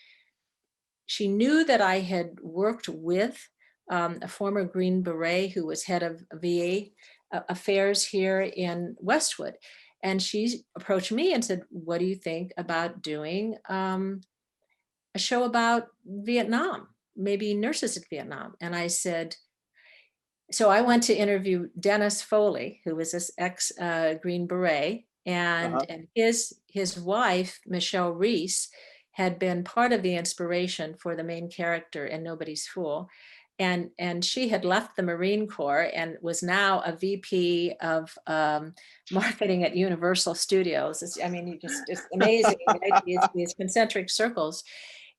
knew that I had worked with a former Green Beret who was head of VA affairs here in Westwood. And she approached me and said, what do you think about doing a show about Vietnam, maybe nurses in Vietnam? And I said, so I went to interview Dennis Foley, who was this ex Green Beret, and his wife, Michelle Reese, had been part of the inspiration for the main character in Nobody's Fool. And she had left the Marine Corps and was now a VP of marketing at Universal Studios. It's amazing, right? These concentric circles.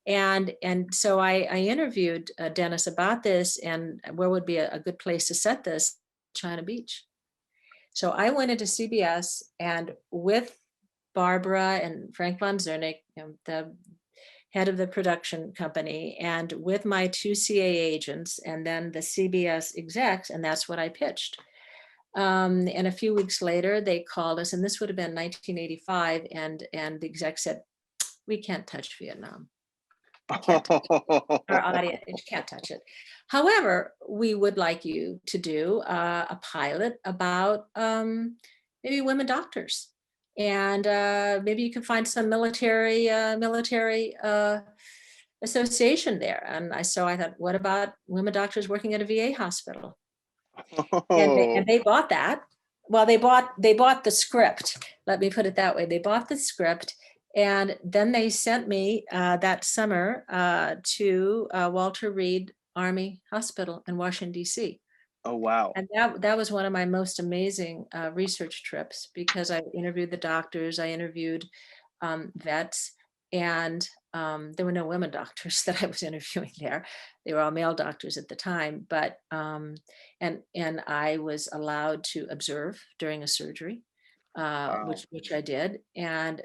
And so I interviewed Dennis about this and where would be a good place to set this, China Beach. So I went into CBS and with Barbara and Frank von Zernick, the head of the production company, and with my 2 CA agents and then the CBS execs, and that's what I pitched. And a few weeks later, they called us, and this would have been 1985, and the exec said, we can't touch Vietnam. Our audience can't touch it. However, we would like you to do a pilot about maybe women doctors, and maybe you can find some military association there. And so I thought, what about women doctors working at a VA hospital? And they bought that. well, they bought the script. Let me put it that way. They bought the script, and then they sent me that summer to Walter Reed Army Hospital in Washington, D.C. Oh wow. And that was one of my most amazing research trips, because I interviewed the doctors, I interviewed vets, and there were no women doctors that I was interviewing there. They were all male doctors at the time, but and I was allowed to observe during a surgery, Wow. which I did, and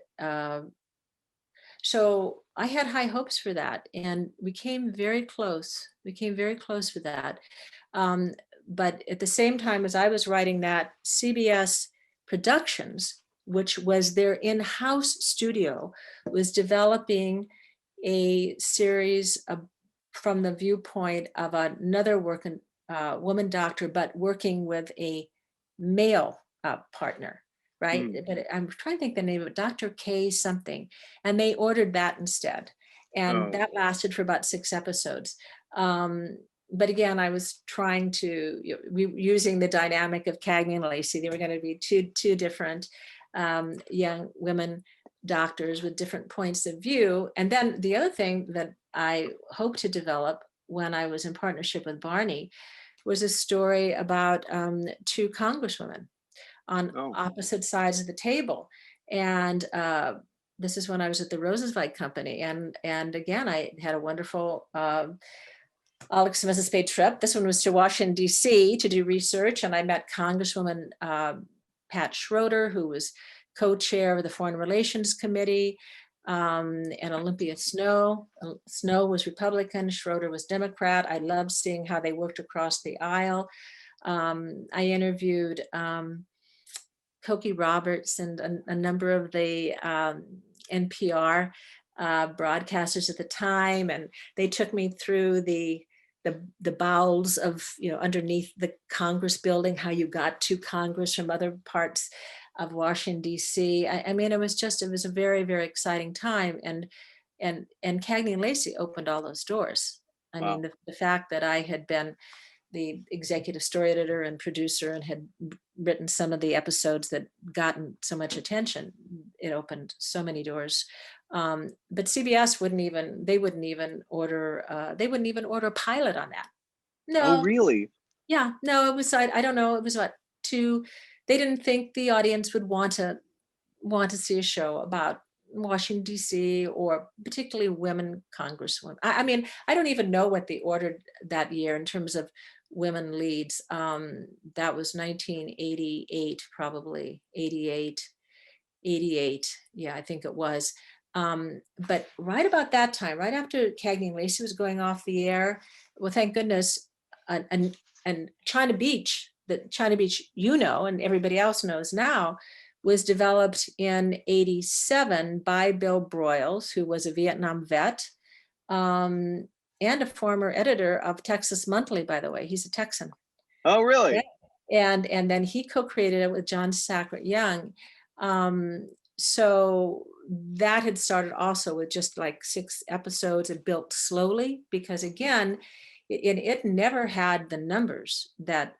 so I had high hopes for that, and we came very close. We came very close with that. Um, but at the same time as I was writing that, CBS Productions, which was their in-house studio, was developing a series from the viewpoint of another working woman doctor, but working with a male partner, right? Mm. But I'm trying to think the name of it, Dr. K something, and they ordered that instead, and Oh that lasted for about 6 episodes. But again, I was trying to using the dynamic of Cagney and Lacey. They were going to be two different young women doctors with different points of view. And then the other thing that I hope to develop when I was in partnership with Barney was a story about two congresswomen on oh opposite sides of the table. And this is when I was at the Rosenzweig Company. And again, I had a wonderful Alex and Mrs. Spade trip. This one was to Washington, D.C. to do research. And I met Congresswoman Pat Schroeder, who was co-chair of the Foreign Relations Committee, and Olympia Snow. Snow was Republican, Schroeder was Democrat. I loved seeing how they worked across the aisle. I interviewed Cokie Roberts and a number of the NPR broadcasters at the time, and they took me through the bowels of, underneath the Congress building, how you got to Congress from other parts of Washington, D.C. I mean, it was a very, very exciting time, and Cagney and Lacey opened all those doors. I mean, wow. the fact that I had been the executive story editor and producer and had written some of the episodes that gotten so much attention, it opened so many doors. But CBS wouldn't even order a pilot on that. Oh No, really? yeah, no, it was, I don't know, it was what, too, they didn't think the audience would want to see a show about Washington, D.C., or particularly women congresswomen. I mean, I don't even know what they ordered that year in terms of women leads. That was 1988, probably 88. Yeah, I think it was. But right about that time, right after Cagney and Lacey was going off the air, well, thank goodness, and China Beach, that China Beach, and everybody else knows now, was developed in 87 by Bill Broyles, who was a Vietnam vet, and a former editor of Texas Monthly, by the way. He's a Texan. Oh Yeah. really? And then he co-created it with John Sackett Young. So that had started also with just like 6 episodes. It built slowly because, again, it never had the numbers that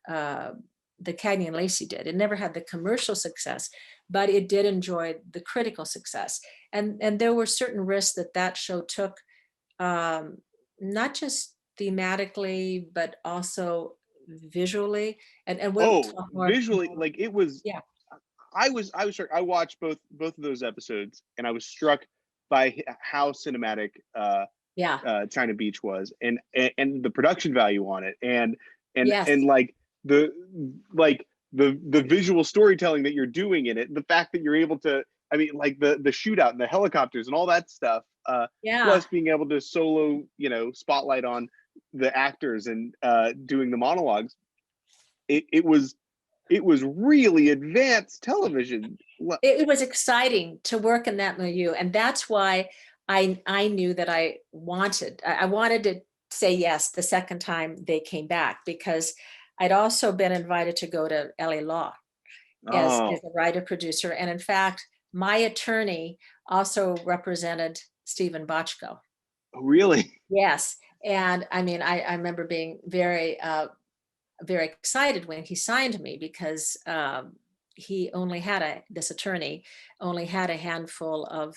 the Cagney and Lacey did. It never had the commercial success, but it did enjoy the critical success. And there were certain risks that show took, um, not just thematically, but also visually. And we'll Oh, talk visually, more. like it was. Yeah, I was struck. I watched both of those episodes, and I was struck by how cinematic yeah, China Beach was, and the production value on it, and yes, like the like the visual storytelling that you're doing in it, the fact that you're able to, I mean, like the shootout and the helicopters and all that stuff, yeah. plus being able to solo, spotlight on the actors and doing the monologues. It was really advanced television. It was exciting to work in that milieu, and that's why I knew that I wanted to say yes the second time they came back, because I'd also been invited to go to LA Law as Oh, a writer producer, and in fact, my attorney also represented Stephen Bochco. really? Yes, and I mean, I remember being very very excited when he signed me, because he only had this attorney only had a handful of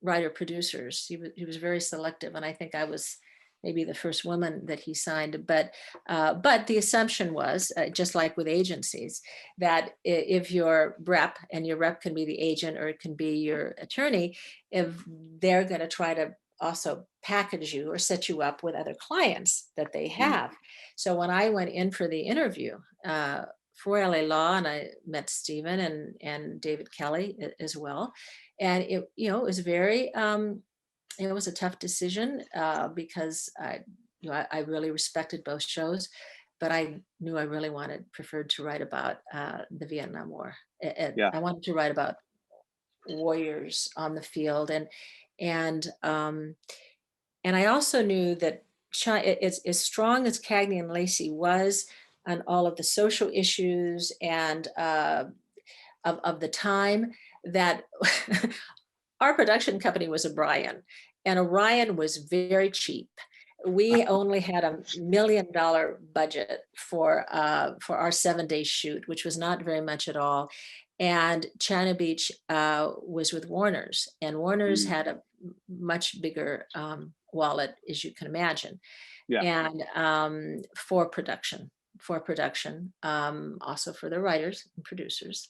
writer producers. He was very selective, and I think I was maybe the first woman that he signed. But the assumption was, just like with agencies, that if your rep, and your rep can be the agent or it can be your attorney, if they're going to try to also package you or set you up with other clients that they have. So when I went in for the interview for LA Law, and I met Stephen and David Kelly as well, and it was very it was a tough decision because I really respected both shows, but I knew I really preferred to write about the Vietnam War. Yeah. I wanted to write about warriors on the field, and I also knew that as strong as Cagney and Lacey was on all of the social issues and of the time, that our production company was O'Brien, and Orion was very cheap. We only had $1 million budget for our 7-day shoot, which was not very much at all. And China Beach was with Warner's, and Warner's had a much bigger wallet, as you can imagine. Yeah. And for production, also for the writers and producers,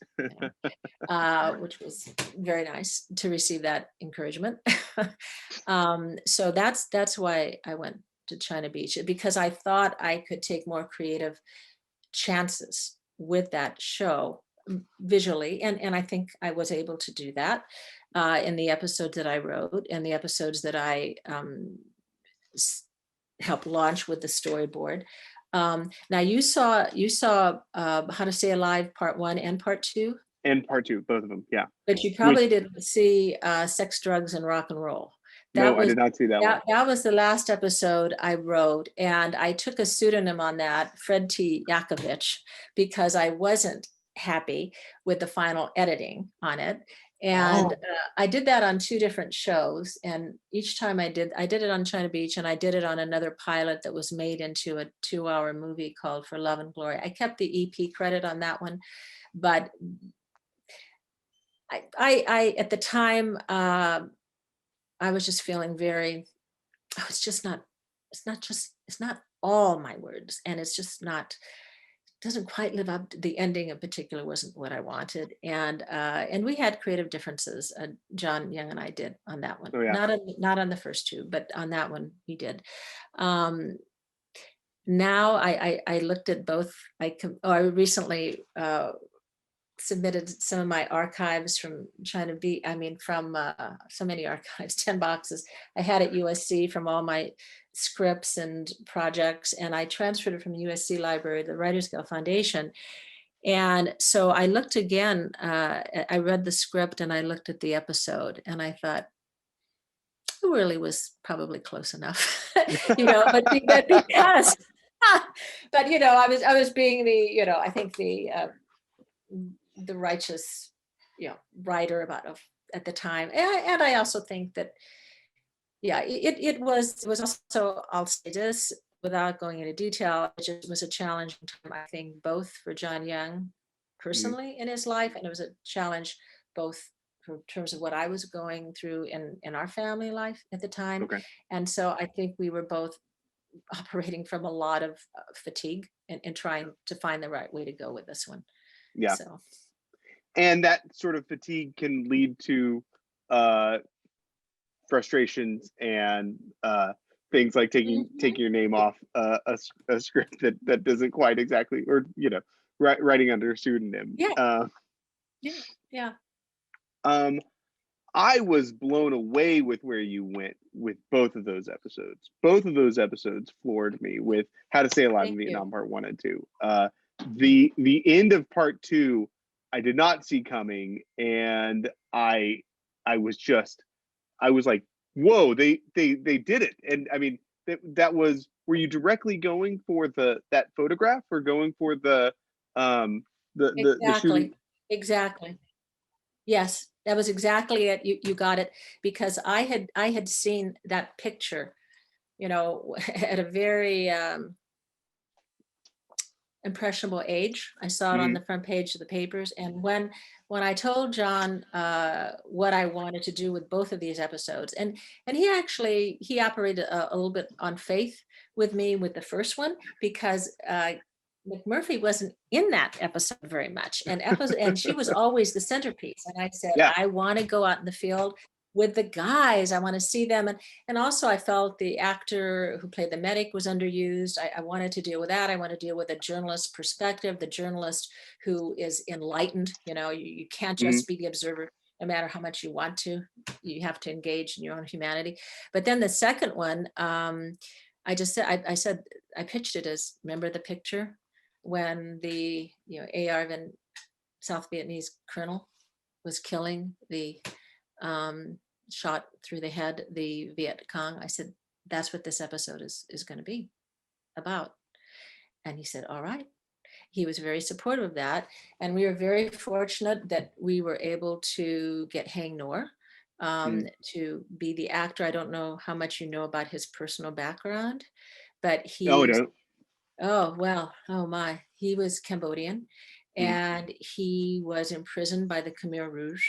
which was very nice to receive that encouragement. So that's why I went to China Beach, because I thought I could take more creative chances with that show visually, and I think I was able to do that in the episodes that I wrote and the episodes that I helped launch with the storyboard. Now you saw How to Stay Alive Part 1 and Part 2? And Part 2, both of them, yeah. But you probably didn't see Sex, Drugs, and Rock and Roll. I did not see that one. That was the last episode I wrote, and I took a pseudonym on that, Fred T. Yakovich, because I wasn't happy with the final editing on it. And I did that on 2 different shows, and each time I did it on China Beach, and I did it on another pilot that was made into a 2-hour movie called For Love and Glory. I kept the EP credit on that one, but I at the time I was just feeling it's not all my words, and it's just not, doesn't quite live up to the ending in particular, wasn't what I wanted. And we had creative differences. John Young and I did on that one. Oh, yeah. Not on the first 2, but on that one we did. Now I looked at both. I recently submitted some of my archives from China Beach. I mean, from so many archives, 10 boxes I had at USC from all my scripts and projects, and I transferred it from the USC library, the Writers Guild Foundation. And so I looked again, I read the script and I looked at the episode, and I thought, it really was probably close enough, but because, but I was being the, I think the righteous, writer at the time. And I also think that, it was also, I'll say this without going into detail, it just was a challenging time, I think, both for John Young personally in his life, and it was a challenge both in terms of what I was going through in our family life at the time. Okay. And so I think we were both operating from a lot of fatigue and trying to find the right way to go with this one. Yeah. So. And that sort of fatigue can lead to frustrations and things like taking your name off a script that doesn't quite exactly, or writing under a pseudonym. Yeah. I was blown away with where you went with both of those episodes. Both of those episodes floored me, with How to Stay Alive in Vietnam Part 1 and 2. The end of Part 2 I did not see coming, and I was like, whoa, they did it. And I mean, that was, were you directly going for that photograph, or going for the shooting? Exactly. Yes, that was exactly it. You got it, because I had seen that picture, at a very impressionable age. I saw it on Mhm. the front page of the papers. And when I told John what I wanted to do with both of these episodes, and he operated a little bit on faith with me with the first one, because McMurphy wasn't in that episode very much, and she was always the centerpiece. And I said, Yeah. I want to go out in the field with the guys. I want to see them. And also I felt the actor who played the medic was underused. I wanted to deal with that. I want to deal with a journalist perspective, the journalist who is enlightened. You can't Mhm. just be the observer, no matter how much you want to. You have to engage in your own humanity. But then the second one, I just said, I said, I pitched it as, remember the picture when the AR South Vietnamese colonel was killing the um, shot through the head, the Viet Cong. I said, that's what this episode is going to be about. And he said, all right. He was very supportive of that. And we were very fortunate that we were able to get Hang Nor Mhm. to be the actor. I don't know how much you know about his personal background, but Oh, he's, no. oh, well, oh my, he was Cambodian, Mhm. and he was imprisoned by the Khmer Rouge.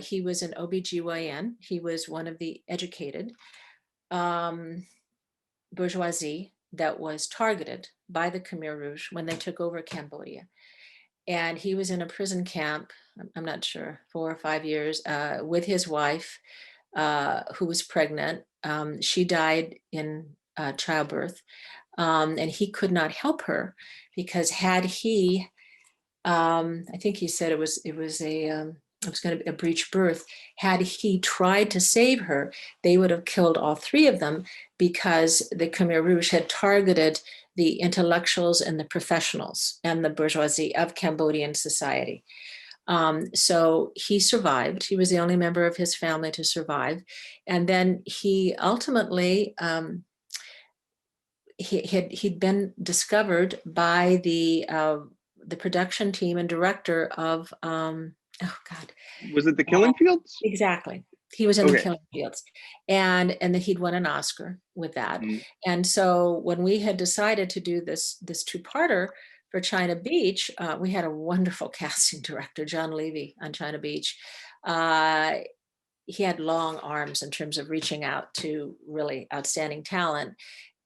He was an OBGYN. He was one of the educated um, bourgeoisie that was targeted by the Khmer Rouge when they took over Cambodia. And he was in a prison camp, I'm not sure, 4 or 5 years, with his wife, who was pregnant. She died in childbirth, and he could not help her because had he I think he said it was it was going to be a breech birth. Had he tried to save her, they would have killed all three of them because the Khmer Rouge had targeted the intellectuals and the professionals and the bourgeoisie of Cambodian society. So he survived. He was the only member of his family to survive. And then he ultimately, he'd been discovered by the production team and director of oh God, Was it the Killing Fields? exactly. He was in the Okay. Killing Fields, and then he'd won an Oscar with that. Mhm. And so when we had decided to do this two-parter for China Beach, we had a wonderful casting director, John Levy, on China Beach. Uh, he had long arms in terms of reaching out to really outstanding talent,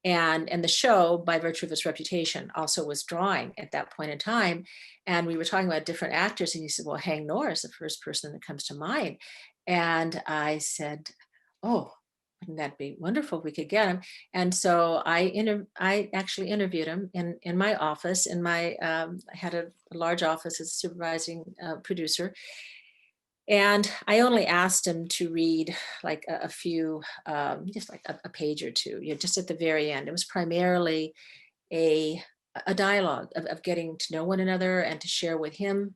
and the show, by virtue of its reputation, also was drawing at that point in time. And we were talking about different actors, and he said, well, Hang Nor is the first person that comes to mind. And I said, oh, wouldn't that be wonderful if we could get him? And so I actually interviewed him in my office. I had a large office as a supervising producer, and I only asked him to read like a few, just like a page or two, just at the very end. It was primarily a, a dialogue of getting to know one another and to share with him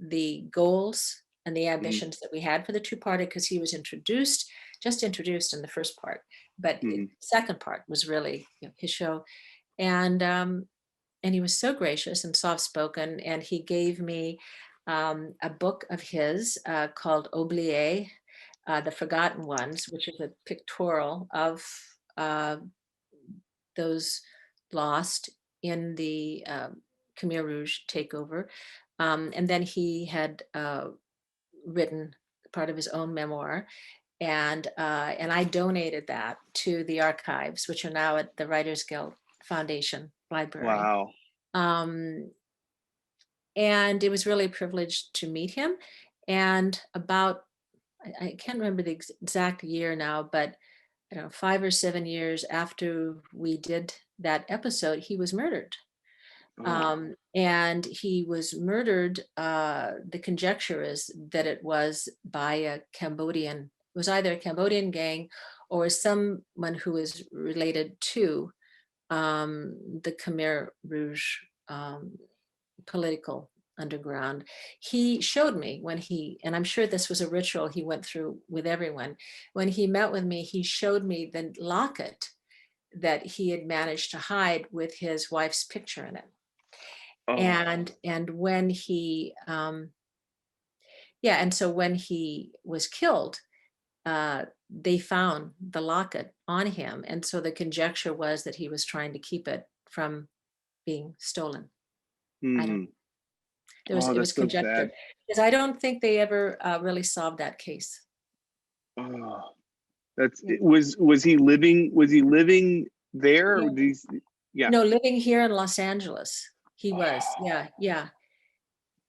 the goals and the Mhm. ambitions that we had for the two-parter, because he was just introduced in the first part. But the Mhm. second part was really his show. And he was so gracious and soft spoken. And he gave me a book of his called Oublié, The Forgotten Ones, which is a pictorial of uh, those lost in the Khmer Rouge takeover. And then he had written part of his own memoir. And I donated that to the archives, which are now at the Writers Guild Foundation Library. Wow. Um, and it was really a privilege to meet him. And about, I can't remember the exact year now, but I don't know, 5 or 7 years after we did that episode, he was murdered. Oh. And he was murdered. The conjecture is that it was by a Cambodian, it was either a Cambodian gang or someone who is related to the Khmer Rouge political underground. He showed me when and I'm sure this was a ritual he went through with everyone. When he met with me, he showed me the locket that he had managed to hide with his wife's picture in it. Oh. And when yeah, and so when he was killed, they found the locket on him. And so the conjecture was that he was trying to keep it from being stolen. I don't. Hmm. Oh, It was that's so conjecture sad. because I don't think they ever really solved that case. Oh, that's Yeah. it. Was he living? Was he living there? Or Yeah. did he, yeah. No, living here in Los Angeles, he was. Yeah, yeah,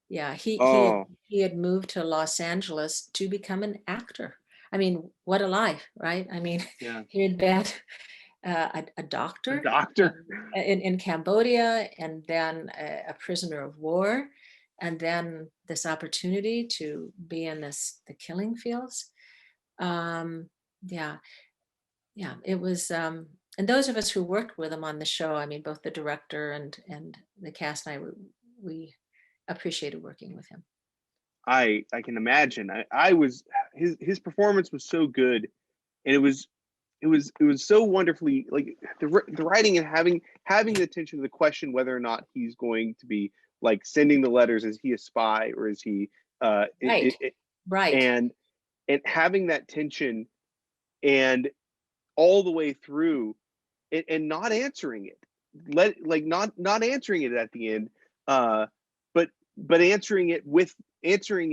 yeah. Oh, He had moved to Los Angeles to become an actor. I mean, what a life, right? I mean, yeah. he had been a A doctor doctor. in Cambodia, and then a prisoner of war, and then this opportunity to be in the killing fields. Um, yeah, yeah, it was. And those of us who worked with him on the show, I mean, both the director and the cast and I, we appreciated working with him. I can imagine. I was his performance was so good, and it was so wonderfully like the writing and having the attention to the question whether or not he's going to be like sending the letters. Is he a spy or is he Right, right. and having that tension and all the way through and not answering it, not answering it at the end, uh but answering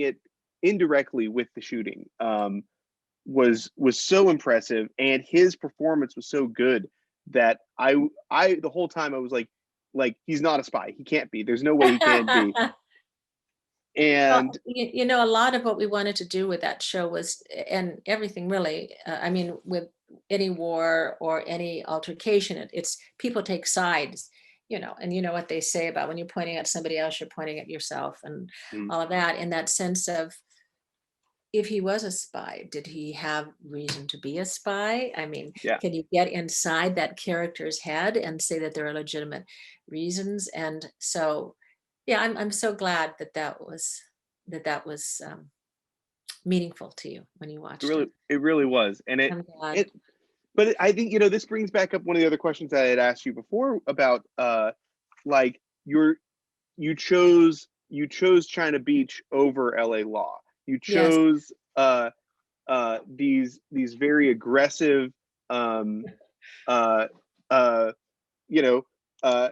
it indirectly with the shooting, was so impressive, and his performance was so good that I the whole time I was like he's not a spy, he can't be, there's no way he can be. Well, And you know, a lot of what we wanted to do with that show was, and everything really, I mean, with any war or any altercation, it's people take sides, you know, and you know what they say about when you're pointing at somebody else, you're pointing at yourself and mm, all of that, in that sense of, if he was a spy, did he have reason to be a spy? I mean, yeah, can you get inside that character's head and say that there are legitimate reasons? And so, yeah, I'm so glad that that was meaningful to you when you watched it. it really was. And I'm glad. it but I think, this brings back up one of the other questions I had asked you before about like your you chose China Beach over LA Law. You Yes. chose these very aggressive, um, uh, uh, you know, uh,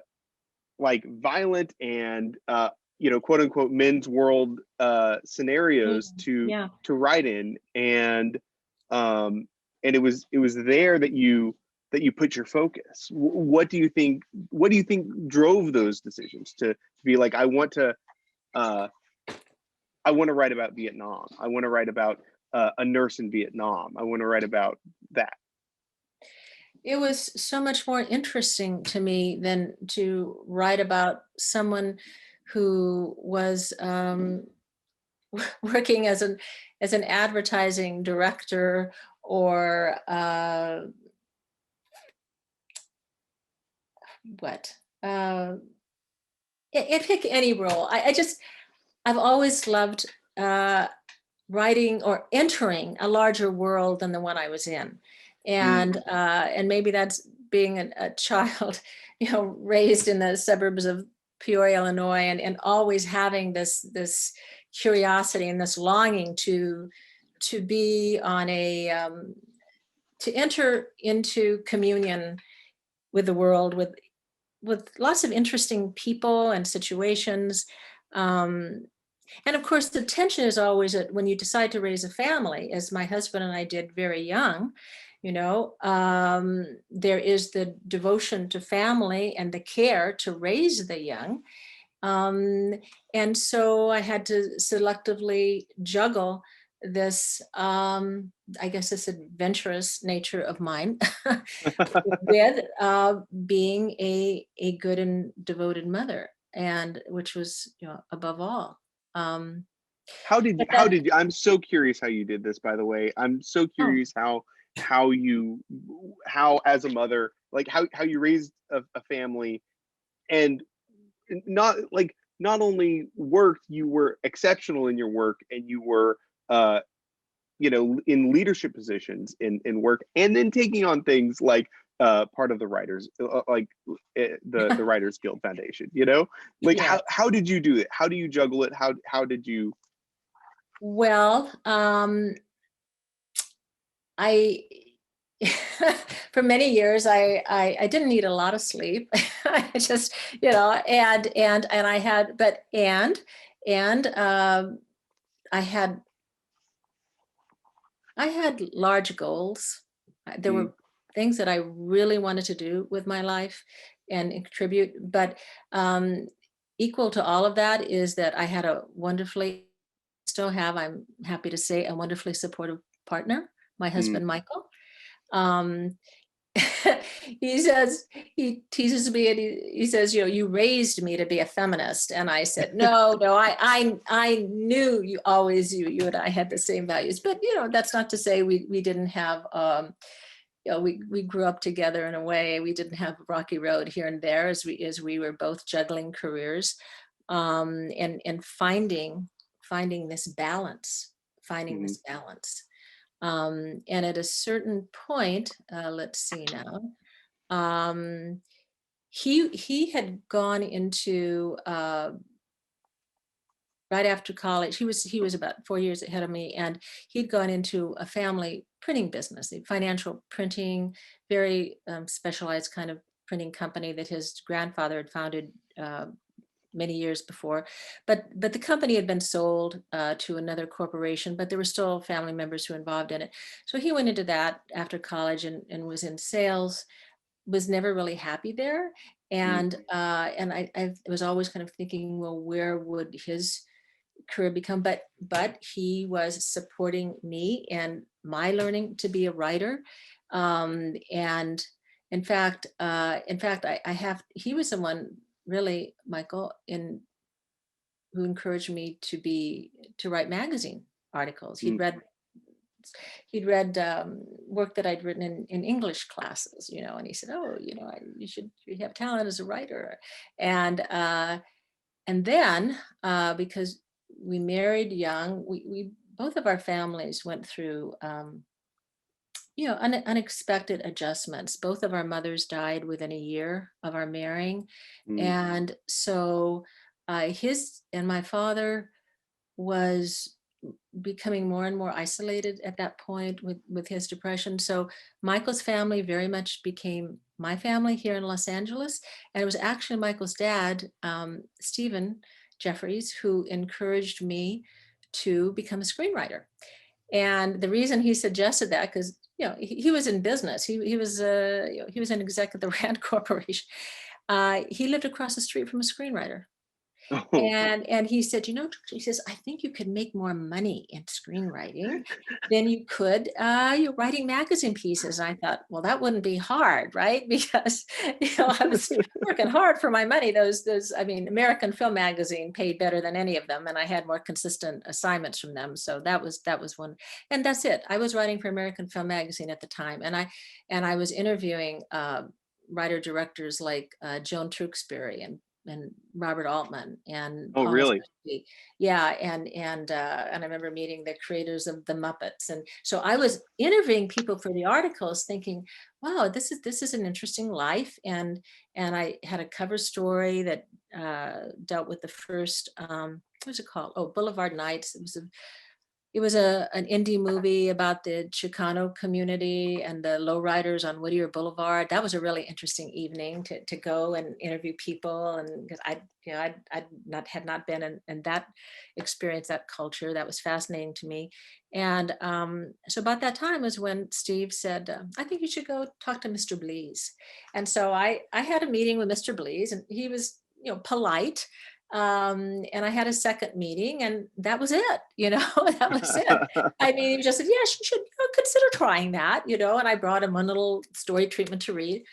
like violent and quote unquote men's world scenarios Mm, to yeah. write in, um, and it was there that you put your focus. What do you think drove those decisions to be like, uh, I want to write about Vietnam. I want to write about a nurse in Vietnam. I want to write about that. It was so much more interesting to me than to write about someone who was working as an advertising director or what uh, pick any role. I just I've always loved writing or entering a larger world than the one I was in, Mm, and maybe that's being a child, you know, raised in the suburbs of Peoria, Illinois, and always having this curiosity and this longing to be on a to enter into communion with the world, with lots of interesting people and situations. Um, and of course, the tension is always that when you decide to raise a family, as my husband and I did very young, you know, there is the devotion to family and the care to raise the young. Um, and so I had to selectively juggle this, I guess, this adventurous nature of mine with being a good and devoted mother, and which was, you know, above all. Um, but how then, did you, I'm so curious how you did this, by the way. I'm so oh, curious how you how as a mother, like how you raised a family, and not only worked, you were exceptional in your work, and you were uh in leadership positions in work, and then taking on things like part of the writers, the Writers Guild Foundation, like yeah. how did you do it? How do you juggle it? How did you? Well, I for many years, I didn't need a lot of sleep. I just, and I had, and I had large goals. There Mm, were things that I really wanted to do with my life and contribute, but equal to all of that is that I had a wonderfully, still have, I'm happy to say, a wonderfully supportive partner, my mm. husband, Michael. Um, he teases me and he says, you raised me to be a feminist. And I said, no, I knew you and I had the same values, but that's not to say we didn't have, we grew up together in a way. We didn't have a rocky road here and there as we were both juggling careers, and finding this balance, finding Mhm, this balance. And at a certain point, let's see now, um, he had gone into, right after college. He was about 4 years ahead of me, and he'd gone into a family printing business, a financial printing, very specialized kind of printing company that his grandfather had founded. Many years before, but the company had been sold to another corporation, but there were still family members who were involved in it. So he went into that after college and was in sales, was never really happy there. mm, And I was always kind of thinking, well, where would his career become? But he was supporting me and my learning to be a writer. And in fact, I have, he was someone really, Michael, who encouraged me to write magazine articles. mm. He'd read work that I'd written in English classes, and he said, "Oh, you have talent as a writer." And then because we married young, we both of our families went through unexpected adjustments. Both of our mothers died within a year of our marrying, Mm, and so his and my father was becoming more and more isolated at that point with his depression. So Michael's family very much became my family here in Los Angeles. And it was actually Michael's dad, Stephen Jeffries, who encouraged me to become a screenwriter. And the reason he suggested that, because he was in business, he was an exec at the Rand Corporation. He lived across the street from a screenwriter, oh. and he said, he says, I think you could make more money in screenwriting than you could you're writing magazine pieces. And I thought, well, that wouldn't be hard, right? Because I was working hard for my money. I mean, American Film Magazine paid better than any of them, and I had more consistent assignments from them. So that was one, and that's it. I was writing for American Film Magazine at the time, and I was interviewing writer directors like Joan Tewksbury and Robert Altman and Oh, Paul really? Mazursky. Yeah, and I remember meeting the creators of the Muppets, and so I was interviewing people for the articles, thinking, "Wow, this is an interesting life." And I had a cover story that dealt with the first, what was it called? Oh, Boulevard Nights. It was an indie movie about the Chicano community and the lowriders on Whittier Boulevard. That was a really interesting evening to go and interview people, and because I'd not had not been in that experience, that culture. That was fascinating to me. And so about that time was when Steve said, "I think you should go talk to Mr. Blees." And so I had a meeting with Mr. Blees, and he was polite, and I had a second meeting, and that was it. That was it. I mean, he just said, "Yes, you should consider trying that." And I brought him one little story treatment to read.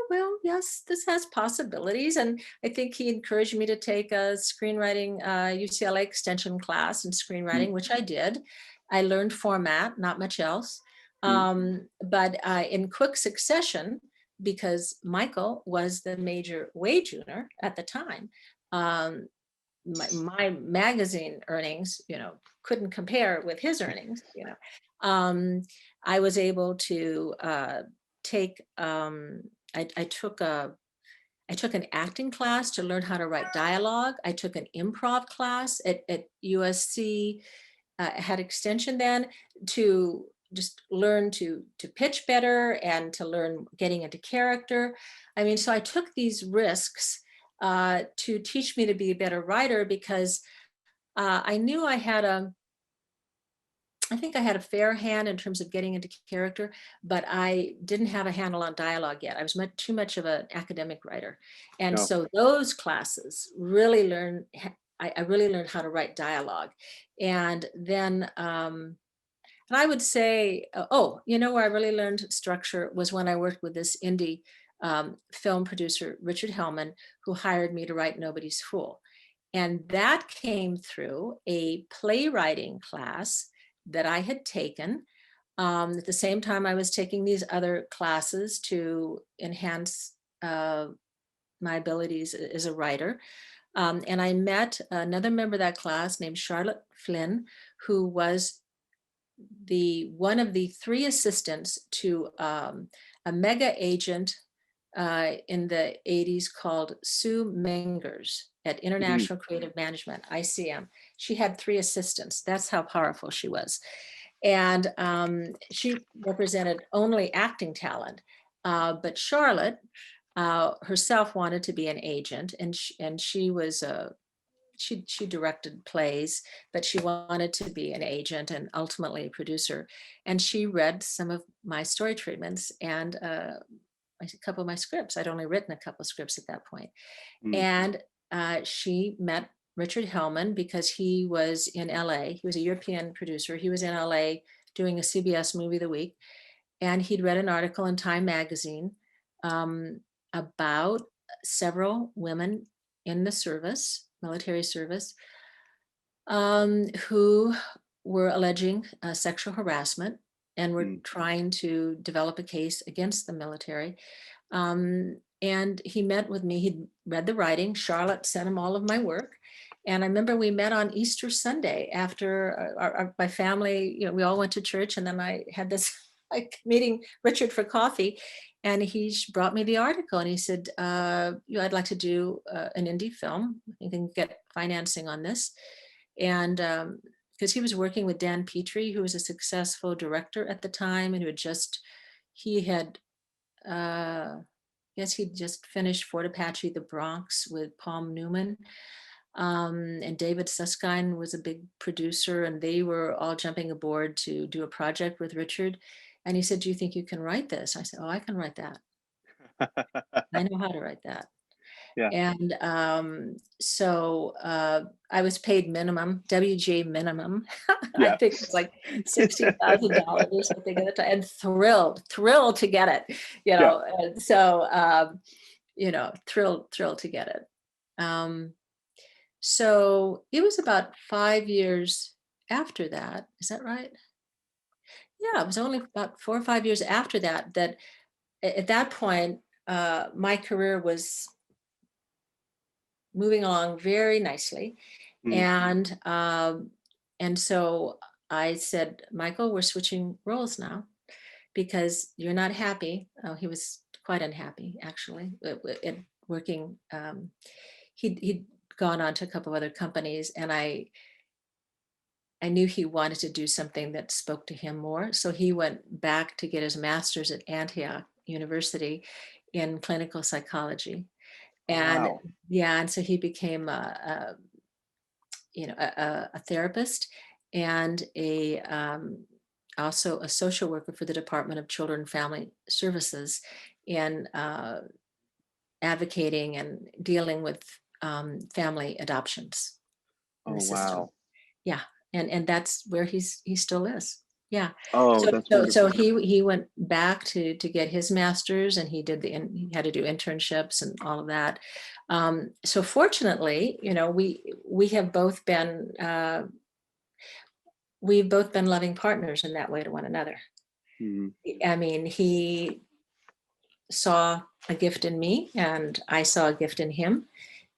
Well, yes, this has possibilities. And I think he encouraged me to take a screenwriting UCLA extension class in Mm, screenwriting, which I did. I learned format, not much else. mm, But in quick succession, because Michael was the major wage earner at the time, um, my magazine earnings, couldn't compare with his earnings. Um, I was able to take, I took an acting class to learn how to write dialogue. I took an improv class at USC, had extension then to just learn to pitch better and to learn getting into character. I mean, so I took these risks to teach me to be a better writer, because I knew I think I had a fair hand in terms of getting into character, but I didn't have a handle on dialogue yet. I was too much of an academic writer. And No. so those classes really I really learned how to write dialogue. And then, and I would say, where I really learned structure was when I worked with this indie film producer, Richard Hellman, who hired me to write Nobody's Fool. And that came through a playwriting class that I had taken. At the same time, I was taking these other classes to enhance my abilities as a writer. And I met another member of that class named Charlotte Flynn, who was one of the three assistants to a mega agent in the 80s called Sue Mengers at Mhm. International Creative Management, ICM. She had three assistants. That's how powerful she was. And she represented only acting talent. But Charlotte herself wanted to be an agent, and she was she directed plays, but she wanted to be an agent and ultimately a producer. And she read some of my story treatments and a couple of my scripts. I'd only written a couple of scripts at that point. Mm. And she met Richard Hellman because he was in LA. He was a European producer. He was in LA doing a CBS movie of the week. And he'd read an article in Time magazine about several women in the service, military service, who were alleging sexual harassment and were Mm. trying to develop a case against the military. And he met with me. He'd read the writing. Charlotte sent him all of my work. And I remember we met on Easter Sunday after my family, we all went to church. And then I had this like meeting Richard for coffee. And he brought me the article and he said, I'd like to do an indie film. You can get financing on this. And because he was working with Dan Petrie, who was a successful director at the time and who he had yes, he just finished Fort Apache, The Bronx with Paul Newman. And David Susskind was a big producer, and they were all jumping aboard to do a project with Richard. And he said, "Do you think you can write this?" I said, "Oh, I can write that. I know how to write that." Yeah. And so I was paid minimum, WJ minimum. I Yeah. think it was like $60,000 or something at the time, and thrilled to get it, Yeah. And so, thrilled to get it. So it was about 5 years after that. Is that right? Yeah, it was only about 4 or 5 years after that, that at that point, my career was moving along very nicely. Mm. And so I said, "Michael, we're switching roles now because you're not happy." Oh, he was quite unhappy, actually, at working. He'd gone on to a couple of other companies, and I knew he wanted to do something that spoke to him more. So he went back to get his master's at Antioch University in clinical psychology. Oh, And wow. yeah, and so he became a therapist and also a social worker for the Department of Children and Family Services in advocating and dealing with family adoptions in the Oh, system. wow. Yeah, and that's where he still is. Yeah. Oh, So that's so so wonderful. he went back to get his master's, and he had to do internships and all of that. So fortunately, we have both been we've both been loving partners in that way to one another. Mhm. I mean, he saw a gift in me, and I saw a gift in him,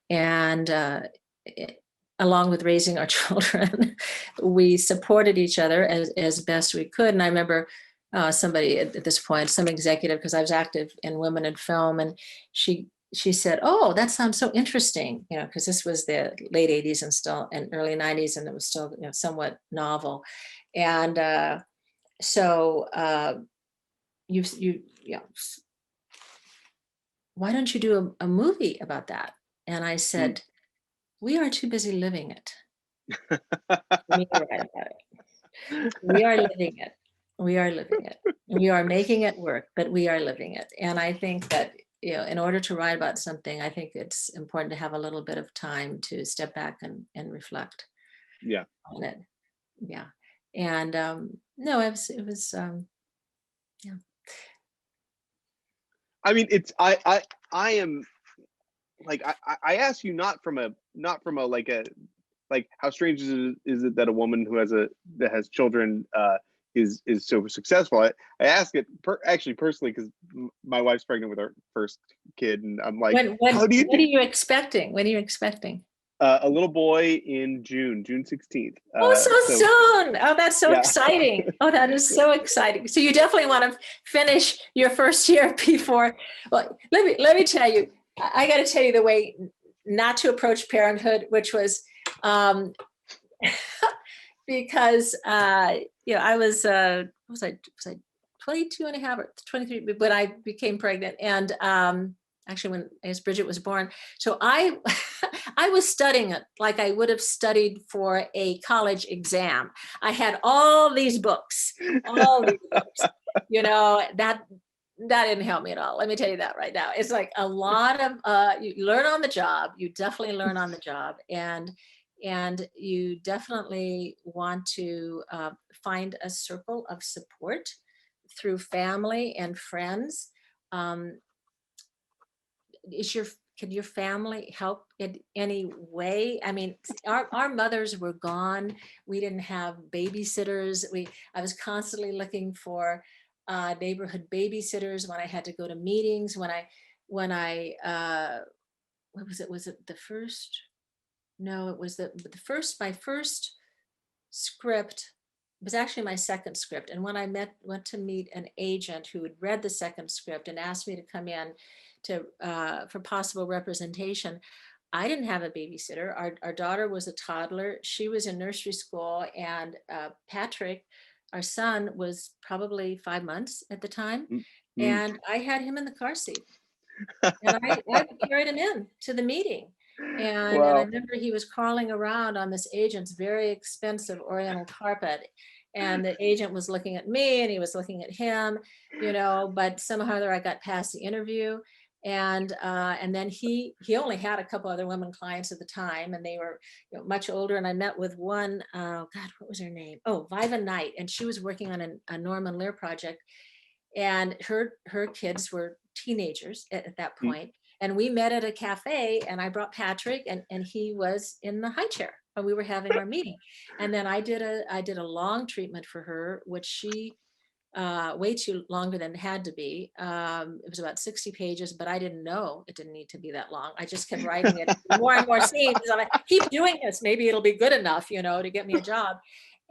and along with raising our children, we supported each other as best we could. And I remember somebody at this point, some executive, because I was active in women in film, and she said, "Oh, that sounds so interesting," because this was the late 80s and early 90s, and it was still somewhat novel. And So yeah, why don't you do a movie about that? And I Mm. said, we are too busy living it for me to write about it. We are living it. We are living it. We are making it work, but we are living it. And I think that, in order to write about something, I think it's important to have a little bit of time to step back and reflect Yeah. on it. Yeah. And no, it was yeah. I mean, I am like, I ask you not from a like how strange is it that a woman who that has children is so successful. I ask it actually personally because my wife's pregnant with our first kid, and I'm like, how do you What do are you expecting? What are you expecting? a little boy in June 16th. Oh, so So soon. Oh, that's so yeah. exciting. Oh, that is so exciting. So you definitely want to finish your first year before. Well, let me tell you, I got to tell you the way not to approach parenthood, which was because I was I 22 and a half or 23 when I became pregnant, and actually when as Bridget was born. So I I was studying it like I would have studied for a college exam. I had all these books, all these books. That didn't help me at all. Let me tell you that right now. It's like a lot of you learn on the job. You definitely learn on the job, and you definitely want to find a circle of support through family and friends. Um, is your Can your family help in any way? I mean, our mothers were gone. We didn't have babysitters. I was constantly looking for neighborhood babysitters when I had to go to meetings. When I what was it? Was it the first? No, it was the first. My first script was actually my second script. And when I went to meet an agent who had read the second script and asked me to come in to for possible representation, I didn't have a babysitter. Our daughter was a toddler. She was in nursery school, and Patrick, our son, was probably 5 months at the time. Mm. And I had him in the car seat, and I carried him in to the meeting. And I Wow. remember he was crawling around on this agent's very expensive oriental carpet. And the agent was looking at me and he was looking at him, but somehow or other I got past the interview. And then he only had a couple other women clients at the time, and they were much older. And I met with one, God, what was her name? Oh, Viva Knight. And she was working on a Norman Lear project, and her kids were teenagers at that Mm. point. And we met at a cafe, and I brought Patrick, and he was in the high chair and we were having our meeting. And then I did a long treatment for her, which she way too longer than it had to be. It was about 60 pages, but I didn't know it didn't need to be that long. I just kept writing it more and more scenes. I'm like, keep doing this, maybe it'll be good enough, to get me a job.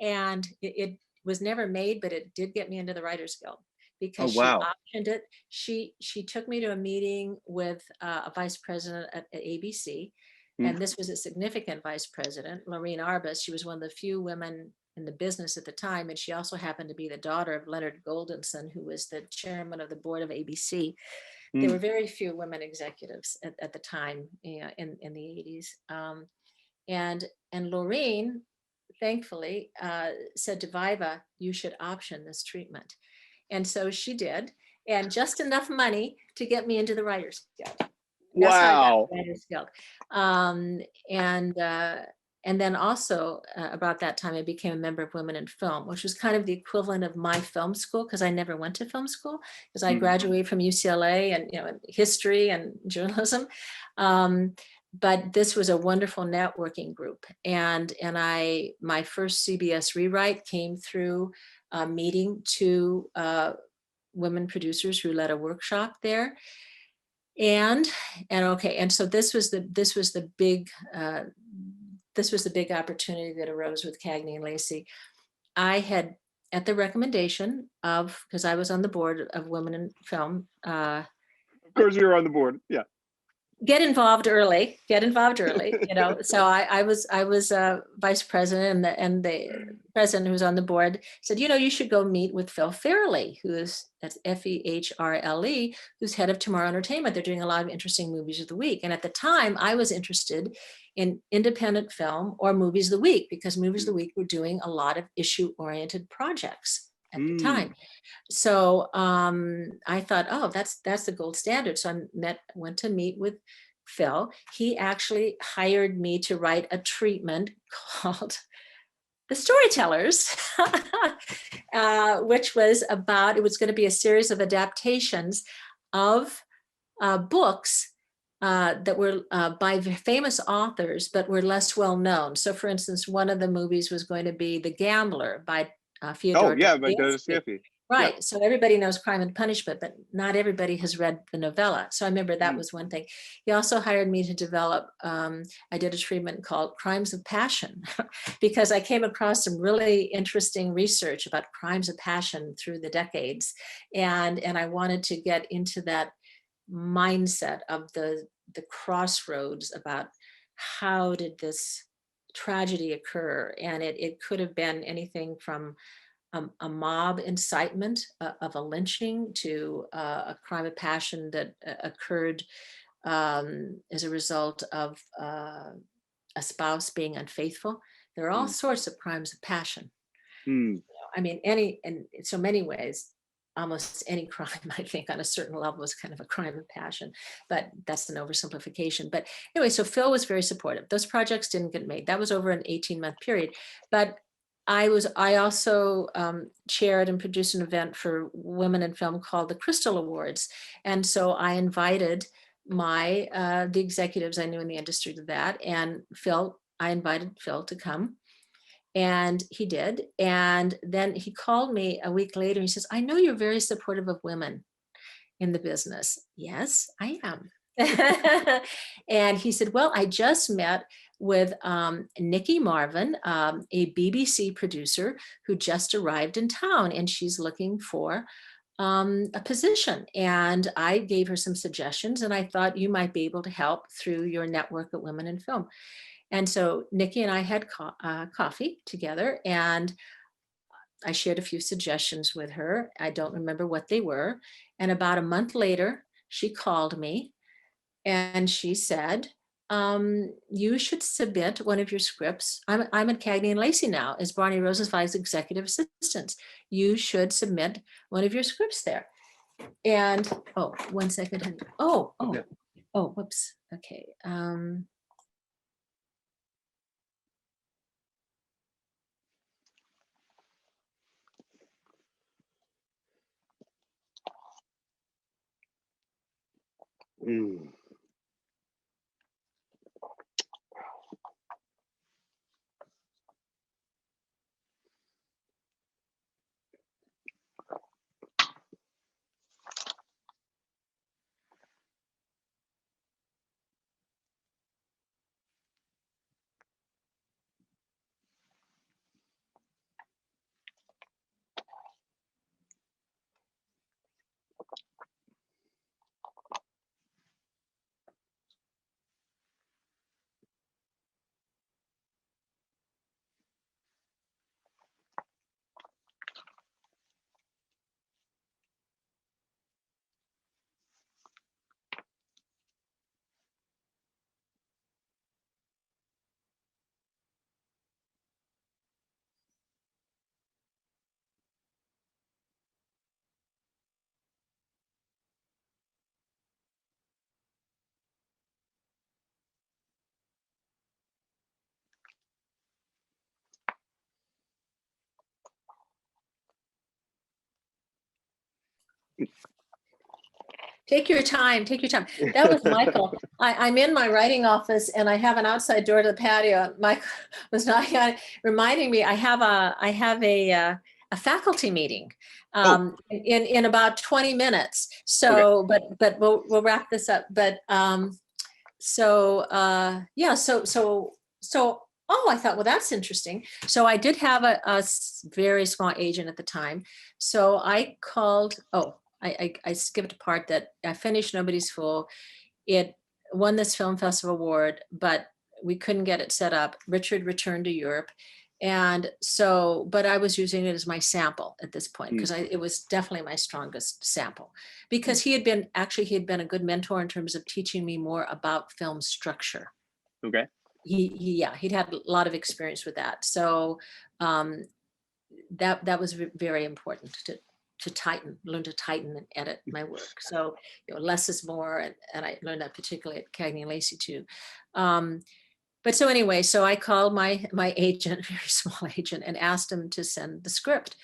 And it was never made, but it did get me into the Writers Guild Oh because she wow. optioned it. She took me to a meeting with a vice president at ABC, Mm. and this was a significant vice president, Lorene Arbus. She was one of the few women in the business at the time, and she also happened to be the daughter of Leonard Goldenson, who was the chairman of the board of ABC. There Mm. were very few women executives at the time, in the 80s. And Lorene, thankfully, said to Viva, "You should option this treatment." And so she did, and just enough money to get me into the Writers Guild. That's how I got Wow. the Writers Guild. Um, and uh, and then also about that time, I became a member of Women in Film, which was kind of the equivalent of my film school, because I never went to film school because I Mm. graduated from UCLA and history and journalism. But this was a wonderful networking group, and my first CBS rewrite came through meeting two women producers who led a workshop there. And so this was the big opportunity that arose with Cagney and Lacey. I had, at the recommendation of, because I was on the board of Women in Film, Of course, you were on the board. Yeah. get involved early, you know. So I was vice president, and the president who was on the board said, you know, you should go meet with Phil Fairley, that's Fehrle, who's head of Tomorrow Entertainment. They're doing a lot of interesting movies of the week. And at the time I was interested in independent film or movies of the week, because movies of the week were doing a lot of issue-oriented projects at the time. So I thought, oh, that's the gold standard. So I went to meet with Phil. He actually hired me to write a treatment called The Storytellers, which was about, it was going to be a series of adaptations of books that were by famous authors, but were less well known. So for instance, one of the movies was going to be The Gambler by Fyodor Oh yeah, by Dostoevsky. Dostoevsky. Right. Yeah. So everybody knows Crime and Punishment, but not everybody has read the novella. So I remember that Mm. was one thing. He also hired me to develop, I did a treatment called Crimes of Passion, because I came across some really interesting research about crimes of passion through the decades. And I wanted to get into that mindset of the crossroads about how did this tragedy occur. And it could have been anything from a mob incitement of a lynching to a crime of passion that occurred as a result of a spouse being unfaithful. There are all Mm. sorts of crimes of passion. Mm. I mean, in so many ways, almost any crime, I think, on a certain level is kind of a crime of passion, but that's an oversimplification. But anyway, so Phil was very supportive. Those projects didn't get made. That was over an 18-month period. But I also chaired and produced an event for women in film called the Crystal Awards. And so I invited the executives I knew in the industry to that. And I invited Phil to come. And he did. And then he called me a week later. He says, I know you're very supportive of women in the business. Yes, I am. And he said, well, I just met with Nikki Marvin, a BBC producer who just arrived in town, and she's looking for a position. And I gave her some suggestions, and I thought you might be able to help through your network of women in film. And so Nikki and I had coffee together, and I shared a few suggestions with her. I don't remember what they were. And about a month later, she called me and she said, you should submit one of your scripts. I'm at Cagney and Lacey now as Barney Rosenzweig's executive assistant. You should submit one of your scripts there. And, oh, 1 second. Whoops. Okay. Mm. Take your time. Take your time. That was Michael. I'm in my writing office and I have an outside door to the patio. Michael was knocking on it, reminding me I have a faculty meeting in about 20 minutes. So, Okay. but we'll wrap this up. But yeah. So. Oh, I thought, well, that's interesting. So I did have a very small agent at the time. So I called. Oh. I skipped a part that I finished Nobody's Fool. It won this film festival award, but we couldn't get it set up. Richard returned to Europe. And so, but I was using it as my sample at this point, because it was definitely my strongest sample, because he had been a good mentor in terms of teaching me more about film structure. Okay. He'd had a lot of experience with that. So that was very important to learn to tighten and edit my work. So, less is more. And I learned that particularly at Cagney and Lacey too. But so anyway, so I called my agent, very small agent, and asked him to send the script.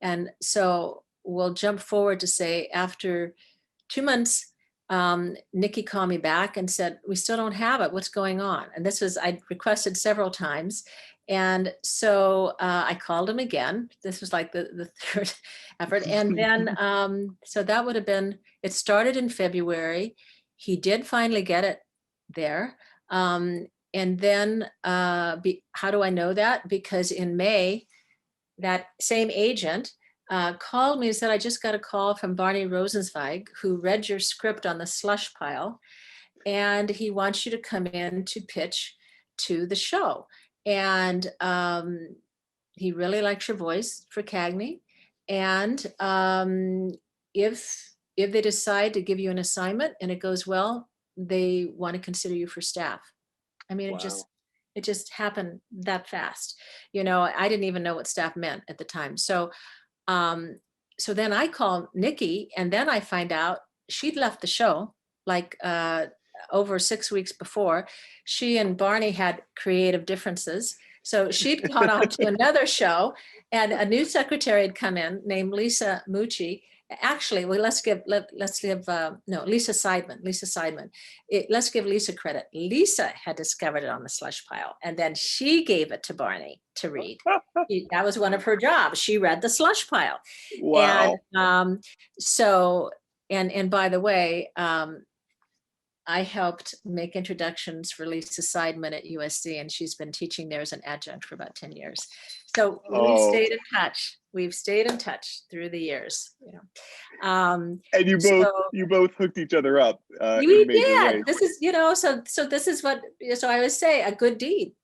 And so we'll jump forward to say, after 2 months, Nikki called me back and said, we still don't have it. What's going on? And this was, I'd requested several times. And so I called him again. This was like the third effort. And then, so that would have been, it started in February. He did finally get it there. And then how do I know that? Because in May, that same agent called me and said, I just got a call from Barney Rosenzweig, who read your script on the slush pile, and he wants you to come in to pitch to the show. And he really likes your voice for Cagney. And if they decide to give you an assignment and it goes well, they want to consider you for staff. I mean, Wow. it just happened that fast. I didn't even know what staff meant at the time. So then I call Nikki, and then I find out she'd left the show like over 6 weeks before. She and Barney had creative differences. So she'd gone on to another show, and a new secretary had come in named Lisa Mucci. Actually, well, Lisa Seidman. Let's give Lisa credit. Lisa had discovered it on the slush pile, and then she gave it to Barney to read. That was one of her jobs. She read the slush pile. Wow. And and by the way, I helped make introductions for Lisa Seidman at USC, and she's been teaching there as an adjunct for about 10 years. So we stayed in touch. We've stayed in touch through the years. And you both hooked each other up. We did. This is, so this is what. So I always say, a good deed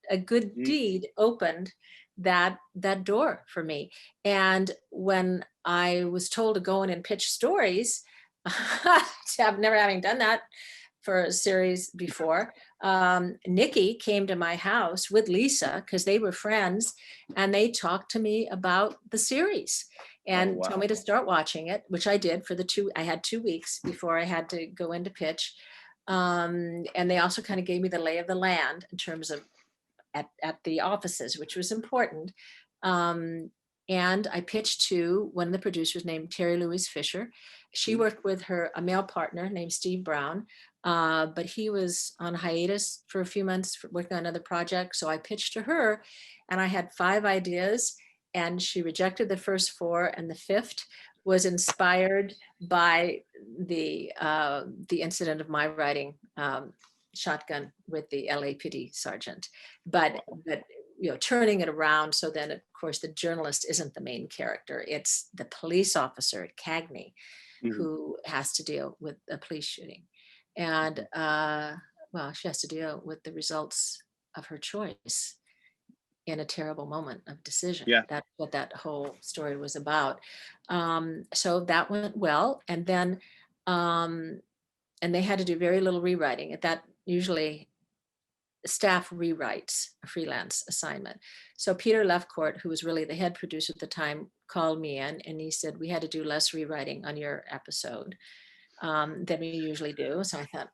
opened that door for me. And when I was told to go in and pitch stories, I've never having done that for a series before, Nikki came to my house with Lisa, because they were friends, and they talked to me about the series and told me to start watching it, which I did I had 2 weeks before I had to go into pitch. And they also kind of gave me the lay of the land in terms of at the offices, which was important. And I pitched to one of the producers named Terry Louise Fisher. She worked with a male partner named Steve Brown, but he was on hiatus for a few months working on another project. So I pitched to her, and I had 5 ideas, and she rejected the first 4, and the 5th was inspired by the incident of my riding shotgun with the LAPD sergeant, but turning it around. So then, of course, the journalist isn't the main character. It's the police officer at Cagney who has to deal with a police shooting. And she has to deal with the results of her choice in a terrible moment of decision. Yeah. That's what that whole story was about. So that went well. And then, and they had to do very little rewriting. That usually staff rewrites a freelance assignment. So Peter Lefcourt, who was really the head producer at the time, called me in, and he said, we had to do less rewriting on your episode than we usually do. So I thought,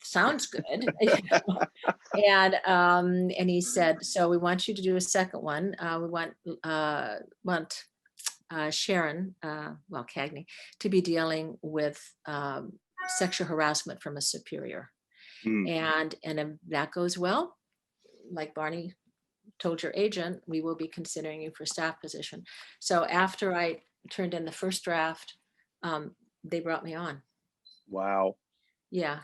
sounds good. And he said, so we want you to do a second one. We want Sharon, Cagney, to be dealing with sexual harassment from a superior. And if that goes well, like Barney told your agent, we will be considering you for staff position. So after I turned in the first draft, they brought me on. Wow. Yeah.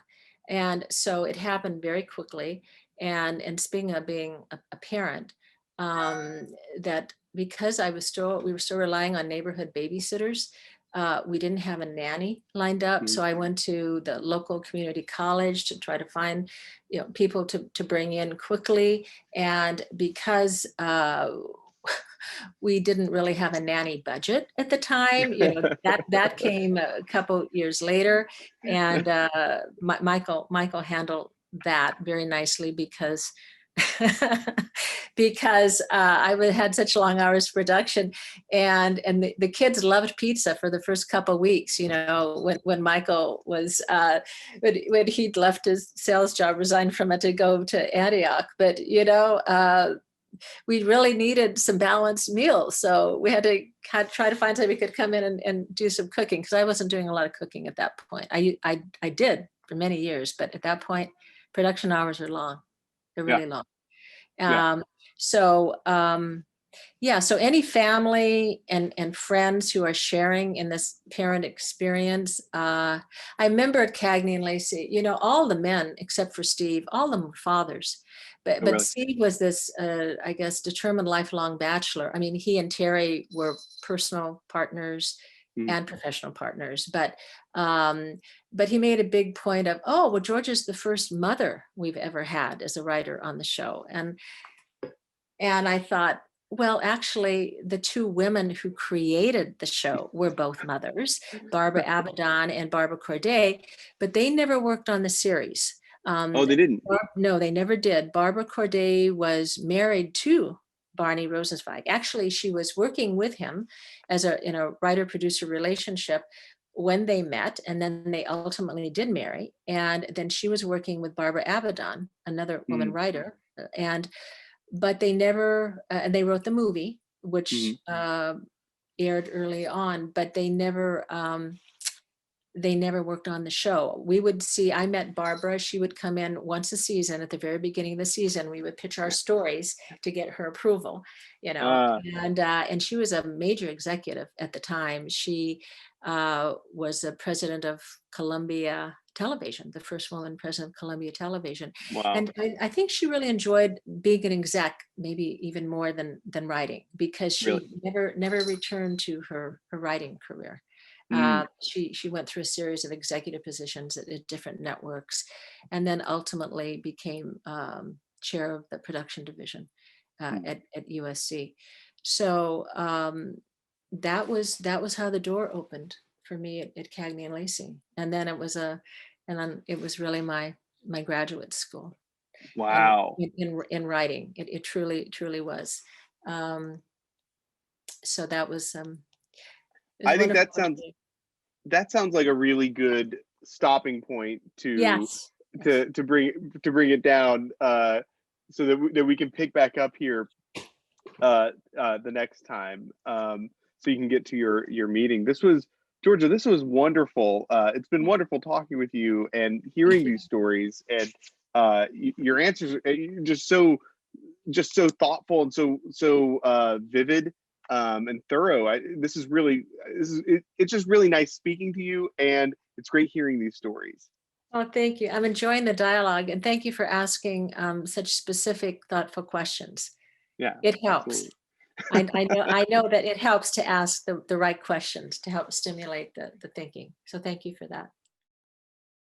And so it happened very quickly. And speaking of being a parent, that because we were still relying on neighborhood babysitters, we didn't have a nanny lined up. So I went to the local community college to try to find, people to bring in quickly. And because we didn't really have a nanny budget at the time, that came a couple years later. And Michael handled that very nicely because I had such long hours of production, and the kids loved pizza for the first couple of weeks. When Michael was when he'd left his sales job, resigned from it to go to Antioch, but we really needed some balanced meals, so we had to try to find somebody who could come in and do some cooking, because I wasn't doing a lot of cooking at that point. I did for many years, but at that point, production hours are long. They're really long. Yeah. So any family and friends who are sharing in this parent experience, I remember at Cagney and Lacey, all the men except for Steve, all of them were fathers. But Really? Steve was this, I guess, determined lifelong bachelor. I mean, he and Terry were personal partners and professional partners, but he made a big point of, Georgia's the first mother we've ever had as a writer on the show. And I thought, well, actually, the two women who created the show were both mothers, Barbara Abaddon and Barbara Corday, but they never worked on the series. Oh, they didn't? No, they never did. Barbara Corday was married to Barney Rosenzweig. Actually, she was working with him in a writer-producer relationship when they met, and then they ultimately did marry. And then she was working with Barbara Abaddon, another woman writer, but they never, and they wrote the movie, which aired early on, but they never worked on the show. I met Barbara, she would come in once a season. At the very beginning of the season, we would pitch our stories to get her approval, and she was a major executive at the time. She was the president of Columbia Television, the first woman president of Columbia Television. Wow. And I think she really enjoyed being an exec, maybe even more than writing, because she never returned to her writing career. She went through a series of executive positions at different networks, and then ultimately became chair of the production division at USC. So that was how the door opened for me at Cagney and Lacey, and then it was really my graduate school. Wow. In writing, it truly was. So that was. I think that sounds like a really good stopping point to bring it down, so that we can pick back up here the next time, so you can get to your meeting. Georgia, this was wonderful. It's been wonderful talking with you and hearing these stories, and your answers are just so thoughtful and so vivid and thorough. It's just really nice speaking to you, and it's great hearing these stories. Oh, thank you. I'm enjoying the dialogue, and thank you for asking such specific, thoughtful questions. Yeah, it helps. I know that it helps to ask the right questions to help stimulate the thinking. So thank you for that.